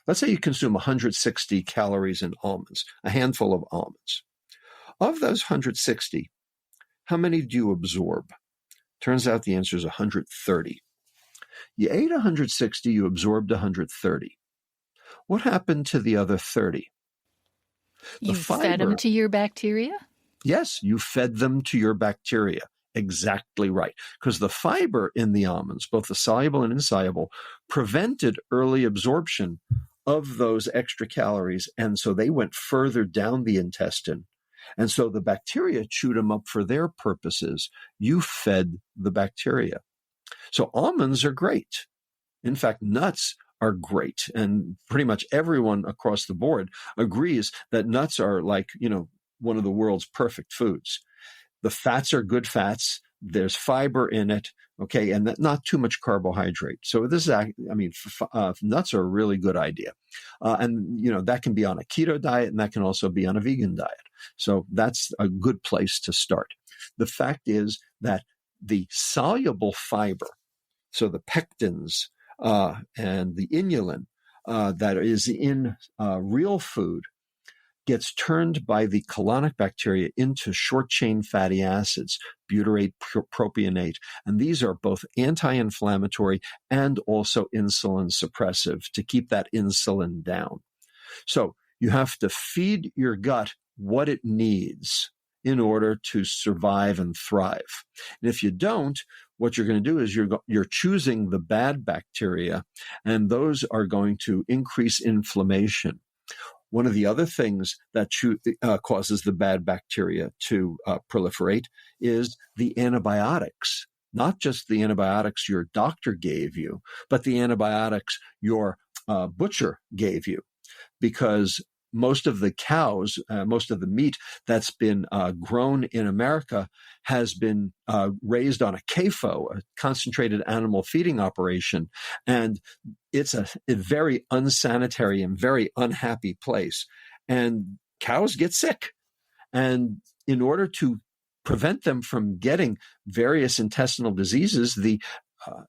let's say you consume 160 calories in almonds, a handful of almonds. Of those 160, how many do you absorb? Turns out the answer is 130. You ate 160, you absorbed 130. What happened to the other 30? You fed them to your bacteria? Yes, you fed them to your bacteria. Exactly right. Because the fiber in the almonds, both the soluble and insoluble, prevented early absorption of those extra calories. And so they went further down the intestine. And so the bacteria chewed them up for their purposes. You fed the bacteria. So almonds are great. In fact, nuts are great. And pretty much everyone across the board agrees that nuts are like, one of the world's perfect foods. The fats are good fats. There's fiber in it. Okay. And not too much carbohydrate. So this is, nuts are a really good idea. And that can be on a keto diet, and that can also be on a vegan diet. So that's a good place to start. The fact is that the soluble fiber, so the pectins, and the inulin that is in real food, gets turned by the colonic bacteria into short-chain fatty acids, butyrate, propionate. And these are both anti-inflammatory and also insulin suppressive to keep that insulin down. So you have to feed your gut what it needs in order to survive and thrive. And if you don't, what you're going to do is you're choosing the bad bacteria, and those are going to increase inflammation. One of the other things that causes the bad bacteria to proliferate is the antibiotics. Not just the antibiotics your doctor gave you, but the antibiotics your butcher gave you. Because most of the cows, most of the meat that's been grown in America has been raised on a CAFO, a concentrated animal feeding operation. And it's a very unsanitary and very unhappy place. And cows get sick. And in order to prevent them from getting various intestinal diseases, the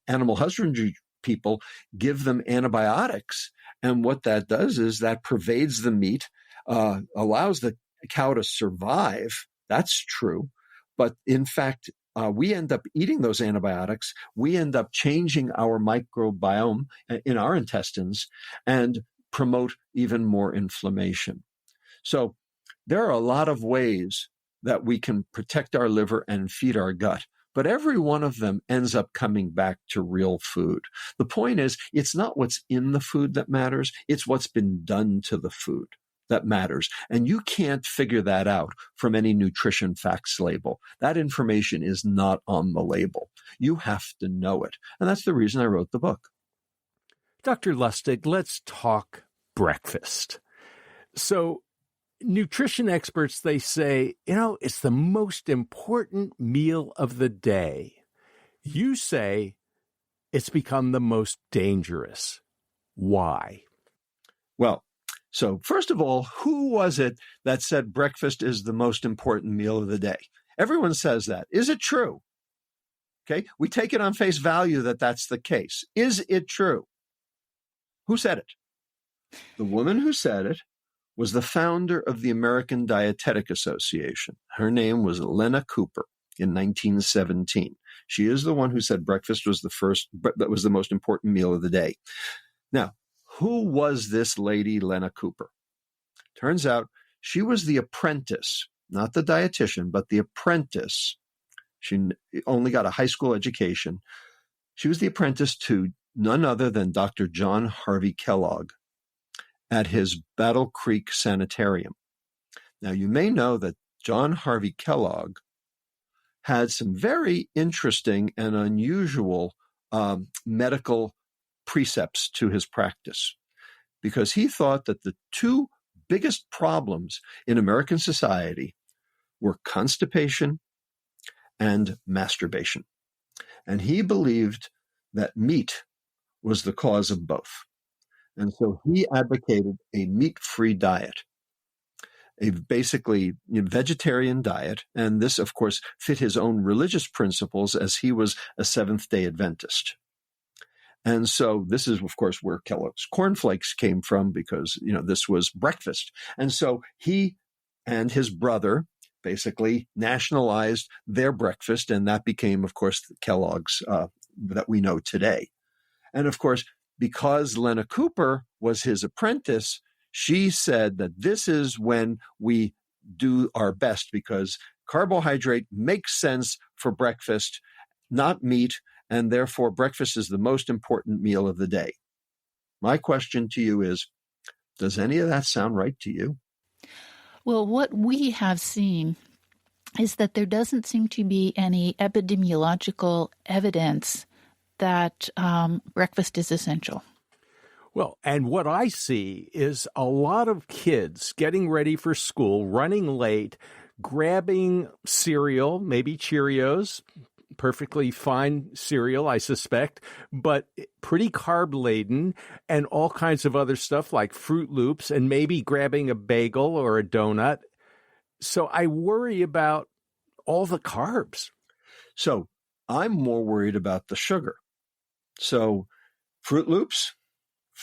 animal husbandry people give them antibiotics. And what that does is that pervades the meat, allows the cow to survive. That's true. But in fact, we end up eating those antibiotics. We end up changing our microbiome in our intestines and promote even more inflammation. So there are a lot of ways that we can protect our liver and feed our gut. But every one of them ends up coming back to real food. The point is, it's not what's in the food that matters. It's what's been done to the food. that matters. And you can't figure that out from any nutrition facts label. That information is not on the label. You have to know it. And that's the reason I wrote the book. Dr. Lustig, let's talk breakfast. So nutrition experts, they say, it's the most important meal of the day. You say it's become the most dangerous. Why? Well, so first of all, who was it that said breakfast is the most important meal of the day? Everyone says that. Is it true? Okay, we take it on face value that that's the case. Is it true? Who said it? The woman who said it was the founder of the American Dietetic Association. Her name was Lena Cooper in 1917. She is the one who said breakfast was the most important meal of the day. Now, who was this lady, Lena Cooper? Turns out she was the apprentice, not the dietitian, but the apprentice. She only got a high school education. She was the apprentice to none other than Dr. John Harvey Kellogg at his Battle Creek Sanitarium. Now, you may know that John Harvey Kellogg had some very interesting and unusual medical precepts to his practice, because he thought that the two biggest problems in American society were constipation and masturbation. And he believed that meat was the cause of both. And so he advocated a meat-free diet, a basically vegetarian diet. And this, of course, fit his own religious principles, as he was a Seventh-day Adventist. And so this is, of course, where Kellogg's cornflakes came from, because, this was breakfast. And so he and his brother basically nationalized their breakfast, and that became, of course, Kellogg's that we know today. And, of course, because Lena Cooper was his apprentice, she said that this is when we do our best, because carbohydrate makes sense for breakfast, not meat, and therefore breakfast is the most important meal of the day. My question to you is, does any of that sound right to you? Well, what we have seen is that there doesn't seem to be any epidemiological evidence that breakfast is essential. Well, and what I see is a lot of kids getting ready for school, running late, grabbing cereal, maybe Cheerios, perfectly fine cereal, I suspect, but pretty carb-laden, and all kinds of other stuff like Fruit Loops, and maybe grabbing a bagel or a donut. So I worry about all the carbs. So I'm more worried about the sugar. So Fruit Loops,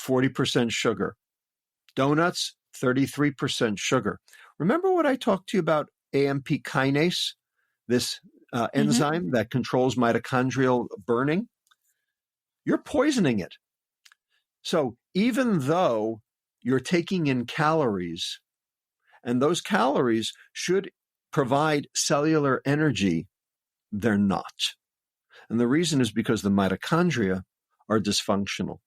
40% sugar. Donuts, 33% sugar. Remember what I talked to you about AMP kinase, this enzyme that controls mitochondrial burning? You're poisoning it. So even though you're taking in calories, and those calories should provide cellular energy, they're not. And the reason is because the mitochondria are dysfunctional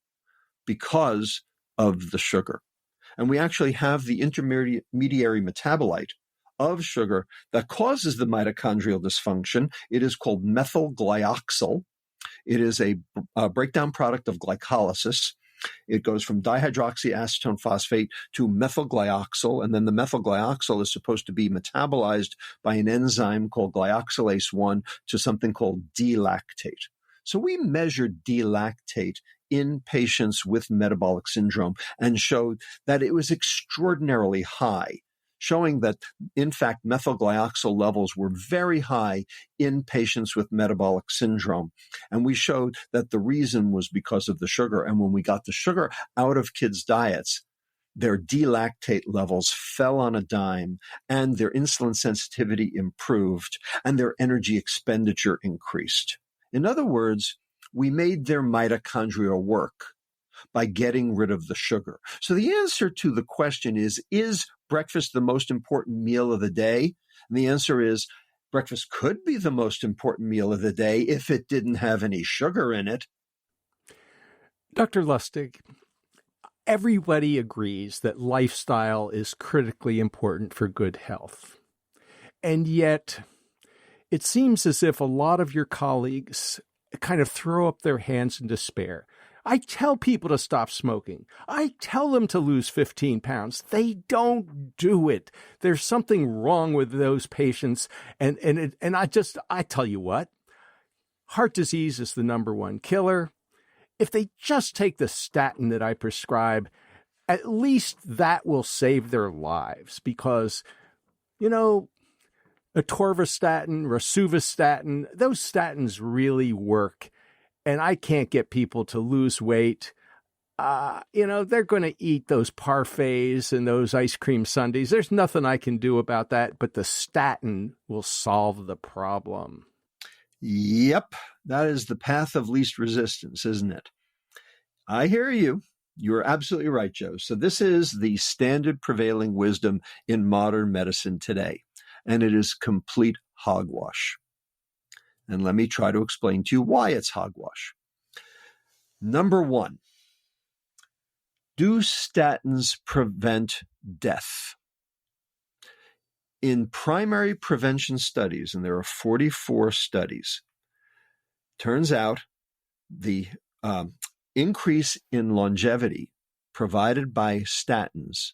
because of the sugar. And we actually have the intermediary metabolite of sugar that causes the mitochondrial dysfunction. It is called methylglyoxal. It is a breakdown product of glycolysis. It goes from dihydroxyacetone phosphate to methylglyoxal, and then the methylglyoxal is supposed to be metabolized by an enzyme called glyoxylase 1 to something called D-lactate. So we measured D-lactate in patients with metabolic syndrome and showed that it was extraordinarily high, showing that, in fact, methylglyoxal levels were very high in patients with metabolic syndrome. And we showed that the reason was because of the sugar. And when we got the sugar out of kids' diets, their D-lactate levels fell on a dime, and their insulin sensitivity improved, and their energy expenditure increased. In other words, we made their mitochondria work by getting rid of the sugar. So the answer to the question is breakfast the most important meal of the day? And the answer is, breakfast could be the most important meal of the day if it didn't have any sugar in it. Dr. Lustig, Everybody agrees that lifestyle is critically important for good health. And yet, it seems as if a lot of your colleagues kind of throw up their hands in despair. I tell people to stop smoking. I tell them to lose 15 pounds. They don't do it. There's something wrong with those patients. And I tell you what, heart disease is the number one killer. If they just take the statin that I prescribe, at least that will save their lives because, atorvastatin, rosuvastatin, those statins really work. And I can't get people to lose weight. They're going to eat those parfaits and those ice cream sundaes. There's nothing I can do about that, but the statin will solve the problem. Yep, that is the path of least resistance, isn't it? I hear you. You're absolutely right, Joe. So this is the standard prevailing wisdom in modern medicine today, and it is complete hogwash. And let me try to explain to you why it's hogwash. Number one, do statins prevent death? In primary prevention studies, and there are 44 studies, turns out the increase in longevity provided by statins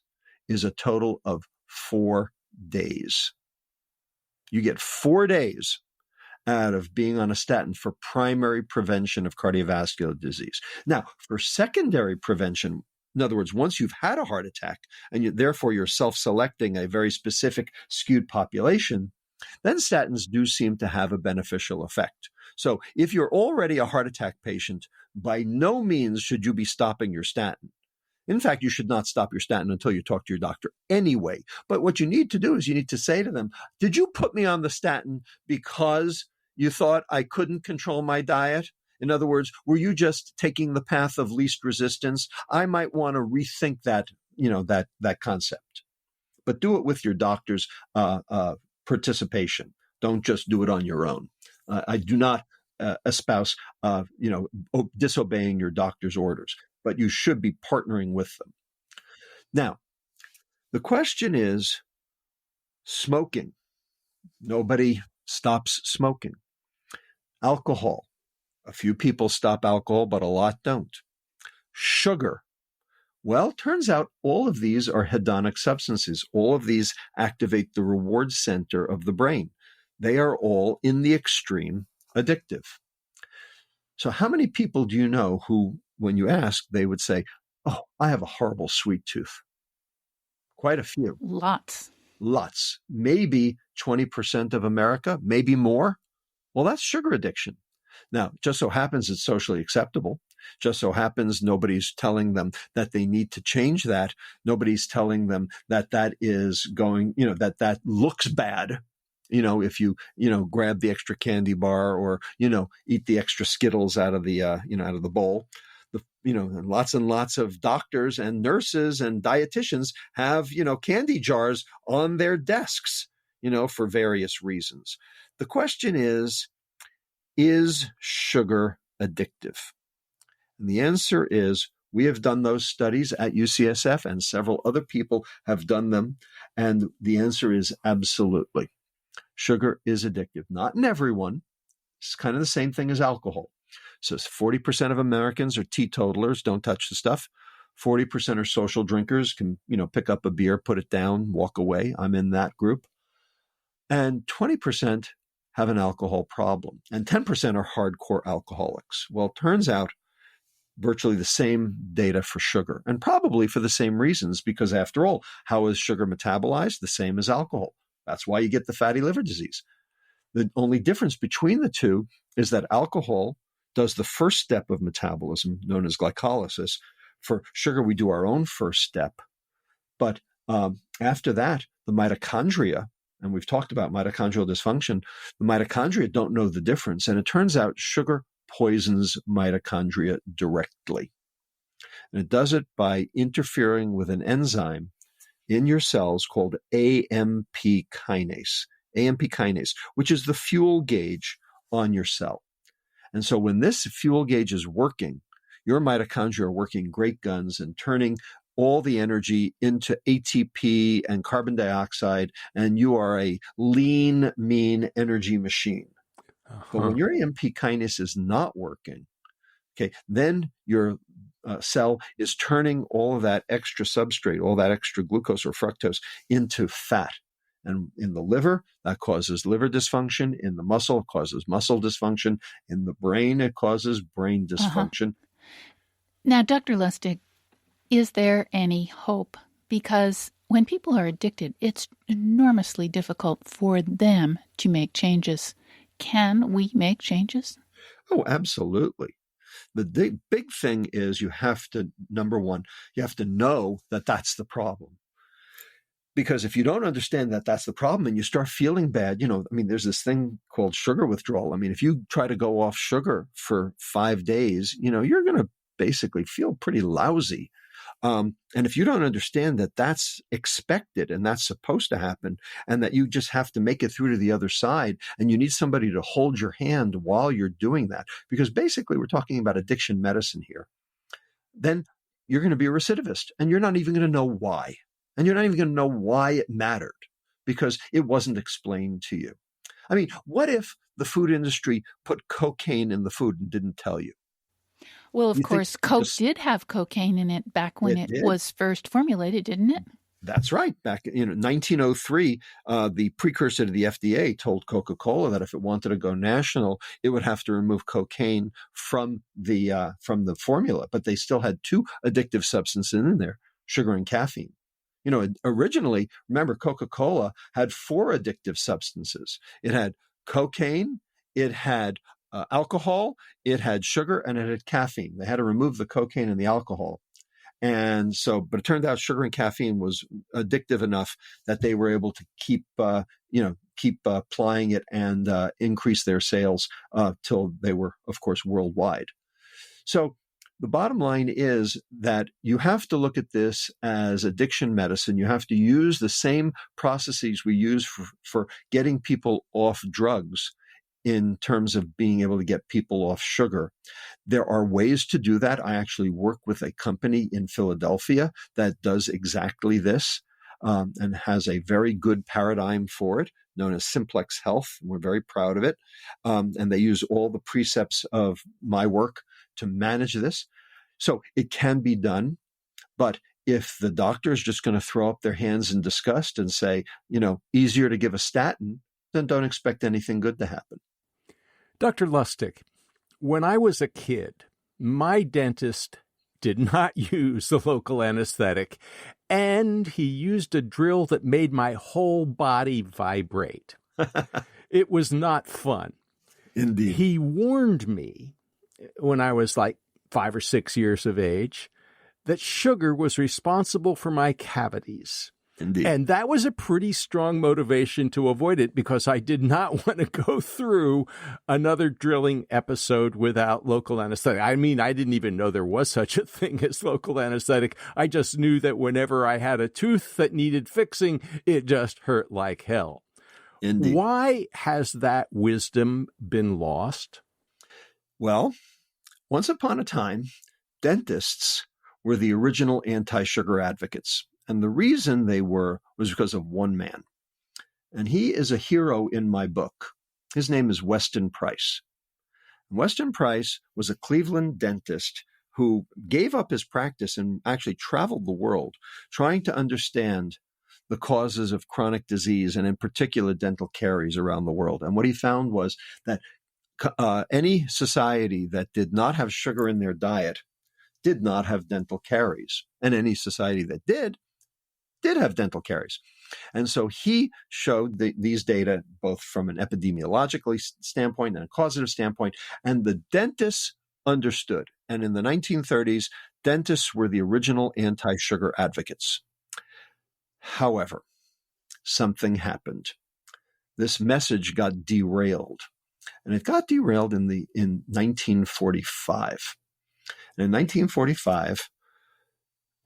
is a total of 4 days. You get 4 days out of being on a statin for primary prevention of cardiovascular disease. Now, for secondary prevention, in other words, once you've had a heart attack and therefore you're self-selecting a very specific skewed population, then statins do seem to have a beneficial effect. So if you're already a heart attack patient, by no means should you be stopping your statin. In fact, you should not stop your statin until you talk to your doctor anyway. But what you need to do is you need to say to them, did you put me on the statin because you thought I couldn't control my diet? In other words, were you just taking the path of least resistance? I might want to rethink that, that concept. But do it with your doctor's participation. Don't just do it on your own. I do not espouse, disobeying your doctor's orders, but you should be partnering with them. Now, the question is smoking. Nobody stops smoking. Alcohol. A few people stop alcohol, but a lot don't. Sugar. Well, turns out all of these are hedonic substances. All of these activate the reward center of the brain. They are all in the extreme addictive. So how many people do you know who, when you ask, they would say, oh, I have a horrible sweet tooth? Quite a few. Lots. Maybe 20% of America, maybe more. Well, that's sugar addiction. Now, just so happens it's socially acceptable. Just so happens nobody's telling them that they need to change that. Nobody's telling them that that is going, that looks bad. If you, grab the extra candy bar or, eat the extra Skittles out of the, out of the bowl. And lots of doctors and nurses and dietitians have, candy jars on their desks, for various reasons. The question is sugar addictive? And the answer is, we have done those studies at UCSF and several other people have done them. And the answer is absolutely. Sugar is addictive. Not in everyone. It's kind of the same thing as alcohol. So 40% of Americans are teetotalers, don't touch the stuff. 40% are social drinkers, can, pick up a beer, put it down, walk away. I'm in that group. And 20% have an alcohol problem. And 10% are hardcore alcoholics. Well, it turns out virtually the same data for sugar, and probably for the same reasons, because after all, how is sugar metabolized? The same as alcohol. That's why you get the fatty liver disease. The only difference between the two is that alcohol does the first step of metabolism, known as glycolysis. For sugar, we do our own first step. But after that, the mitochondria, and we've talked about mitochondrial dysfunction, the mitochondria don't know the difference. And it turns out sugar poisons mitochondria directly. And it does it by interfering with an enzyme in your cells called AMP kinase, which is the fuel gauge on your cell. And so when this fuel gauge is working, your mitochondria are working great guns and turning all the energy into ATP and carbon dioxide, and you are a lean, mean energy machine. But when your AMP kinase is not working, okay, then your cell is turning all of that extra substrate, all that extra glucose or fructose into fat. And in the liver, that causes liver dysfunction. In the muscle, it causes muscle dysfunction. In the brain, it causes brain dysfunction. Now, Dr. Lustig, is there any hope? Because when people are addicted, it's enormously difficult for them to make changes. Can we make changes? Oh, absolutely. The big thing is you have to, number one, you have to know that that's the problem. Because if you don't understand that that's the problem and you start feeling bad, there's this thing called sugar withdrawal. If you try to go off sugar for 5 days, you're going to basically feel pretty lousy. And if you don't understand that that's expected and that's supposed to happen, and that you just have to make it through to the other side, and you need somebody to hold your hand while you're doing that, because basically we're talking about addiction medicine here, then you're going to be a recidivist and you're not even going to know why. And you're not even going to know why it mattered because it wasn't explained to you. What if the food industry put cocaine in the food and didn't tell you? Well, of course, Coke did have cocaine in it back when it was first formulated, didn't it? That's right. Back in 1903, the precursor to the FDA told Coca-Cola that if it wanted to go national, it would have to remove cocaine from the formula. But they still had 2 addictive substances in there, sugar and caffeine. Originally, remember, Coca-Cola had 4 addictive substances. It had cocaine, it had alcohol, it had sugar, and it had caffeine. They had to remove the cocaine and the alcohol. And so, but it turned out sugar and caffeine was addictive enough that they were able to keep applying it and increase their sales till they were, of course, worldwide. So the bottom line is that you have to look at this as addiction medicine. You have to use the same processes we use for getting people off drugs in terms of being able to get people off sugar. There are ways to do that. I actually work with a company in Philadelphia that does exactly this and has a very good paradigm for it, known as Simplex Health. We're very proud of it. And they use all the precepts of my work to manage this. So it can be done. But if the doctor is just going to throw up their hands in disgust and say, easier to give a statin, then don't expect anything good to happen. Dr. Lustig, when I was a kid, my dentist did not use the local anesthetic, and he used a drill that made my whole body vibrate. It was not fun. Indeed. He warned me when I was like 5 or 6 years of age that sugar was responsible for my cavities. Indeed. And that was a pretty strong motivation to avoid it because I did not want to go through another drilling episode without local anesthetic. I didn't even know there was such a thing as local anesthetic. I just knew that whenever I had a tooth that needed fixing, it just hurt like hell. Indeed. Why has that wisdom been lost? Well, once upon a time, dentists were the original anti-sugar advocates. And the reason they was because of one man. And he is a hero in my book. His name is Weston Price. And Weston Price was a Cleveland dentist who gave up his practice and actually traveled the world trying to understand the causes of chronic disease and in particular dental caries around the world. And what he found was that any society that did not have sugar in their diet did not have dental caries. And any society that did have dental caries. And so he showed these data both from an epidemiological standpoint and a causative standpoint, and the dentists understood. And in the 1930s, dentists were the original anti-sugar advocates. However, something happened. This message got derailed. And it got derailed in 1945. And in 1945,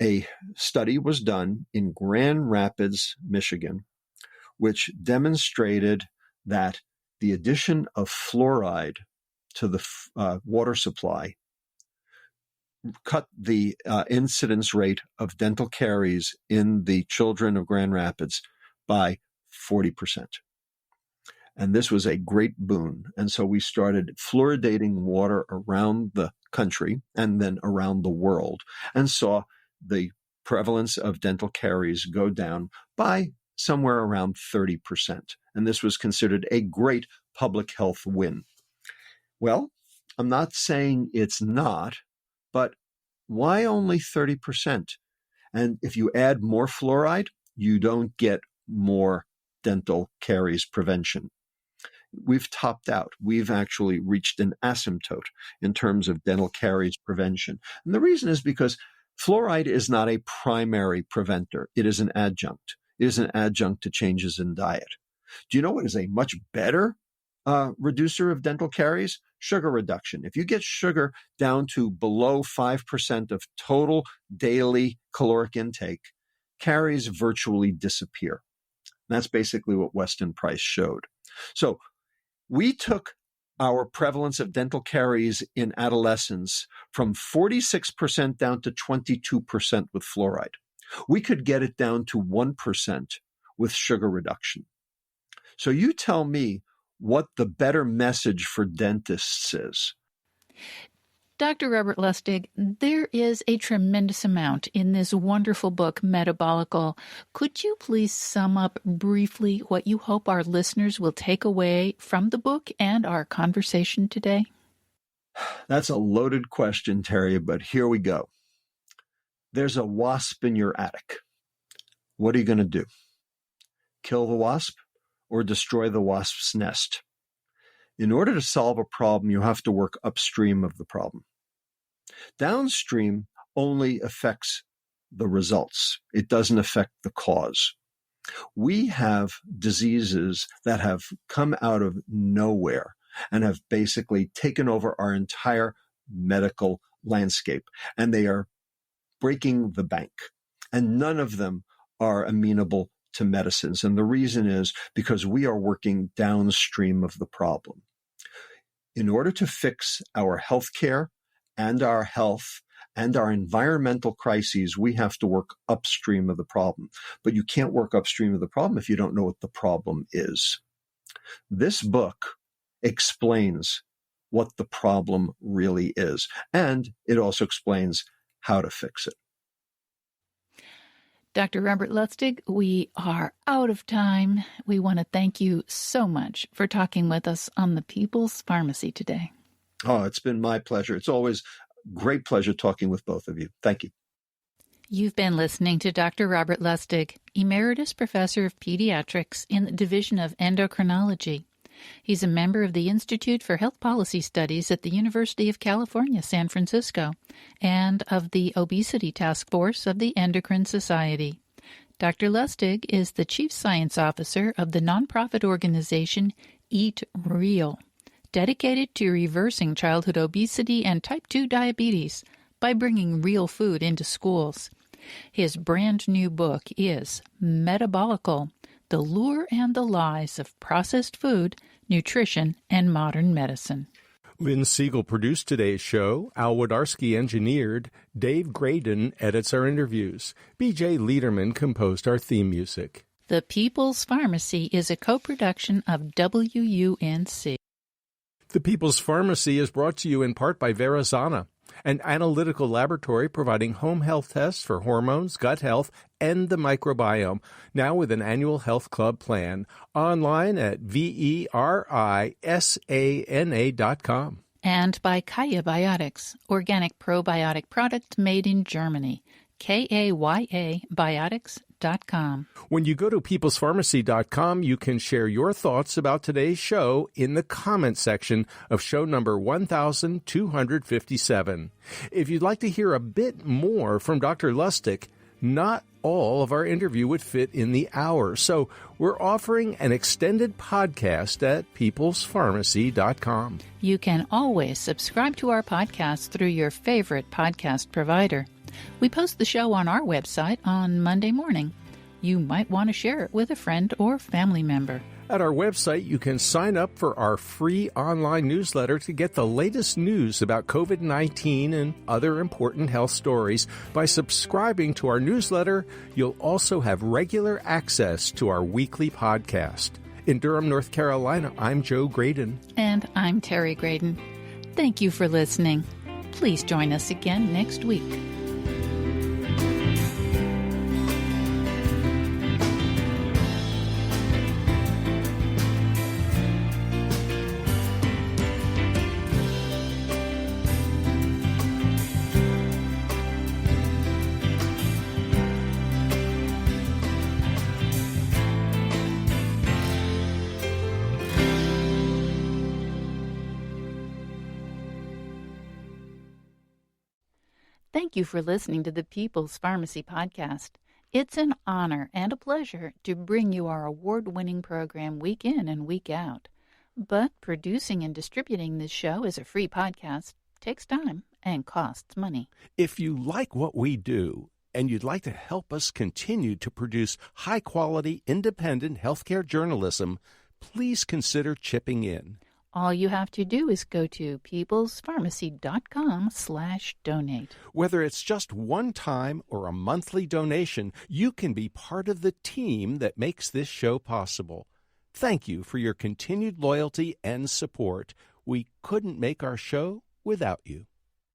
a study was done in Grand Rapids, Michigan, which demonstrated that the addition of fluoride to the water supply cut the incidence rate of dental caries in the children of Grand Rapids by 40%. And this was a great boon. And so we started fluoridating water around the country and then around the world, and saw the prevalence of dental caries go down by somewhere around 30%. And this was considered a great public health win. Well, I'm not saying it's not, but why only 30%? And if you add more fluoride, you don't get more dental caries prevention. We've topped out. We've actually reached an asymptote in terms of dental caries prevention. And the reason is because fluoride is not a primary preventer. It is an adjunct. It is an adjunct to changes in diet. Do you know what is a much better reducer of dental caries? Sugar reduction. If you get sugar down to below 5% of total daily caloric intake, caries virtually disappear. That's basically what Weston Price showed. So we took our prevalence of dental caries in adolescence from 46% down to 22% with fluoride. We could get it down to 1% with sugar reduction. So you tell me what the better message for dentists is. Dr. Robert Lustig, there is a tremendous amount in this wonderful book, Metabolical. Could you please sum up briefly what you hope our listeners will take away from the book and our conversation today? That's a loaded question, Terry, but here we go. There's a wasp in your attic. What are you going to do? Kill the wasp or destroy the wasp's nest? In order to solve a problem, you have to work upstream of the problem. Downstream only affects the results. It doesn't affect the cause. We have diseases that have come out of nowhere and have basically taken over our entire medical landscape, and they are breaking the bank. And none of them are amenable to medicines. And the reason is because we are working downstream of the problem. In order to fix our healthcare and our health and our environmental crises, we have to work upstream of the problem. But you can't work upstream of the problem if you don't know what the problem is. This book explains what the problem really is, and it also explains how to fix it. Dr. Robert Lustig, we are out of time. We want to thank you so much for talking with us on the People's Pharmacy today. Oh, it's been my pleasure. It's always a great pleasure talking with both of you. Thank you. You've been listening to Dr. Robert Lustig, Emeritus Professor of Pediatrics in the Division of Endocrinology. He's a member of the Institute for Health Policy Studies at the University of California, San Francisco, and of the Obesity Task Force of the Endocrine Society. Dr. Lustig is the Chief Science Officer of the nonprofit organization Eat Real, dedicated to reversing childhood obesity and type 2 diabetes by bringing real food into schools. His brand new book is Metabolical: The Lure and the Lies of Processed Food, Nutrition, and Modern Medicine. Lynn Siegel produced today's show. Al Wodarski engineered. Dave Graydon edits our interviews. B.J. Liederman composed our theme music. The People's Pharmacy is a co-production of WUNC. The People's Pharmacy is brought to you in part by Verazana, an analytical laboratory providing home health tests for hormones, gut health, and the microbiome, now with an annual health club plan. Online at verisana.com. And by Kaya Biotics, organic probiotic product made in Germany. KAYA Biotics.com. When you go to peoplespharmacy.com, you can share your thoughts about today's show in the comment section of show number 1257. If you'd like to hear a bit more from Dr. Lustig, not all of our interview would fit in the hour, so we're offering an extended podcast at peoplespharmacy.com. You can always subscribe to our podcast through your favorite podcast provider. We post the show on our website on Monday morning. You might want to share it with a friend or family member. At our website, you can sign up for our free online newsletter to get the latest news about COVID-19 and other important health stories. By subscribing to our newsletter, you'll also have regular access to our weekly podcast. In Durham, North Carolina, I'm Joe Graydon. And I'm Terry Graydon. Thank you for listening. Please join us again next week. Thank you for listening to the People's Pharmacy Podcast. It's an honor and a pleasure to bring you our award-winning program week in and week out. But producing and distributing this show as a free podcast takes time and costs money. If you like what we do and you'd like to help us continue to produce high-quality, independent healthcare journalism, please consider chipping in. All you have to do is go to peoplespharmacy.com/donate. Whether it's just one time or a monthly donation, you can be part of the team that makes this show possible. Thank you for your continued loyalty and support. We couldn't make our show without you.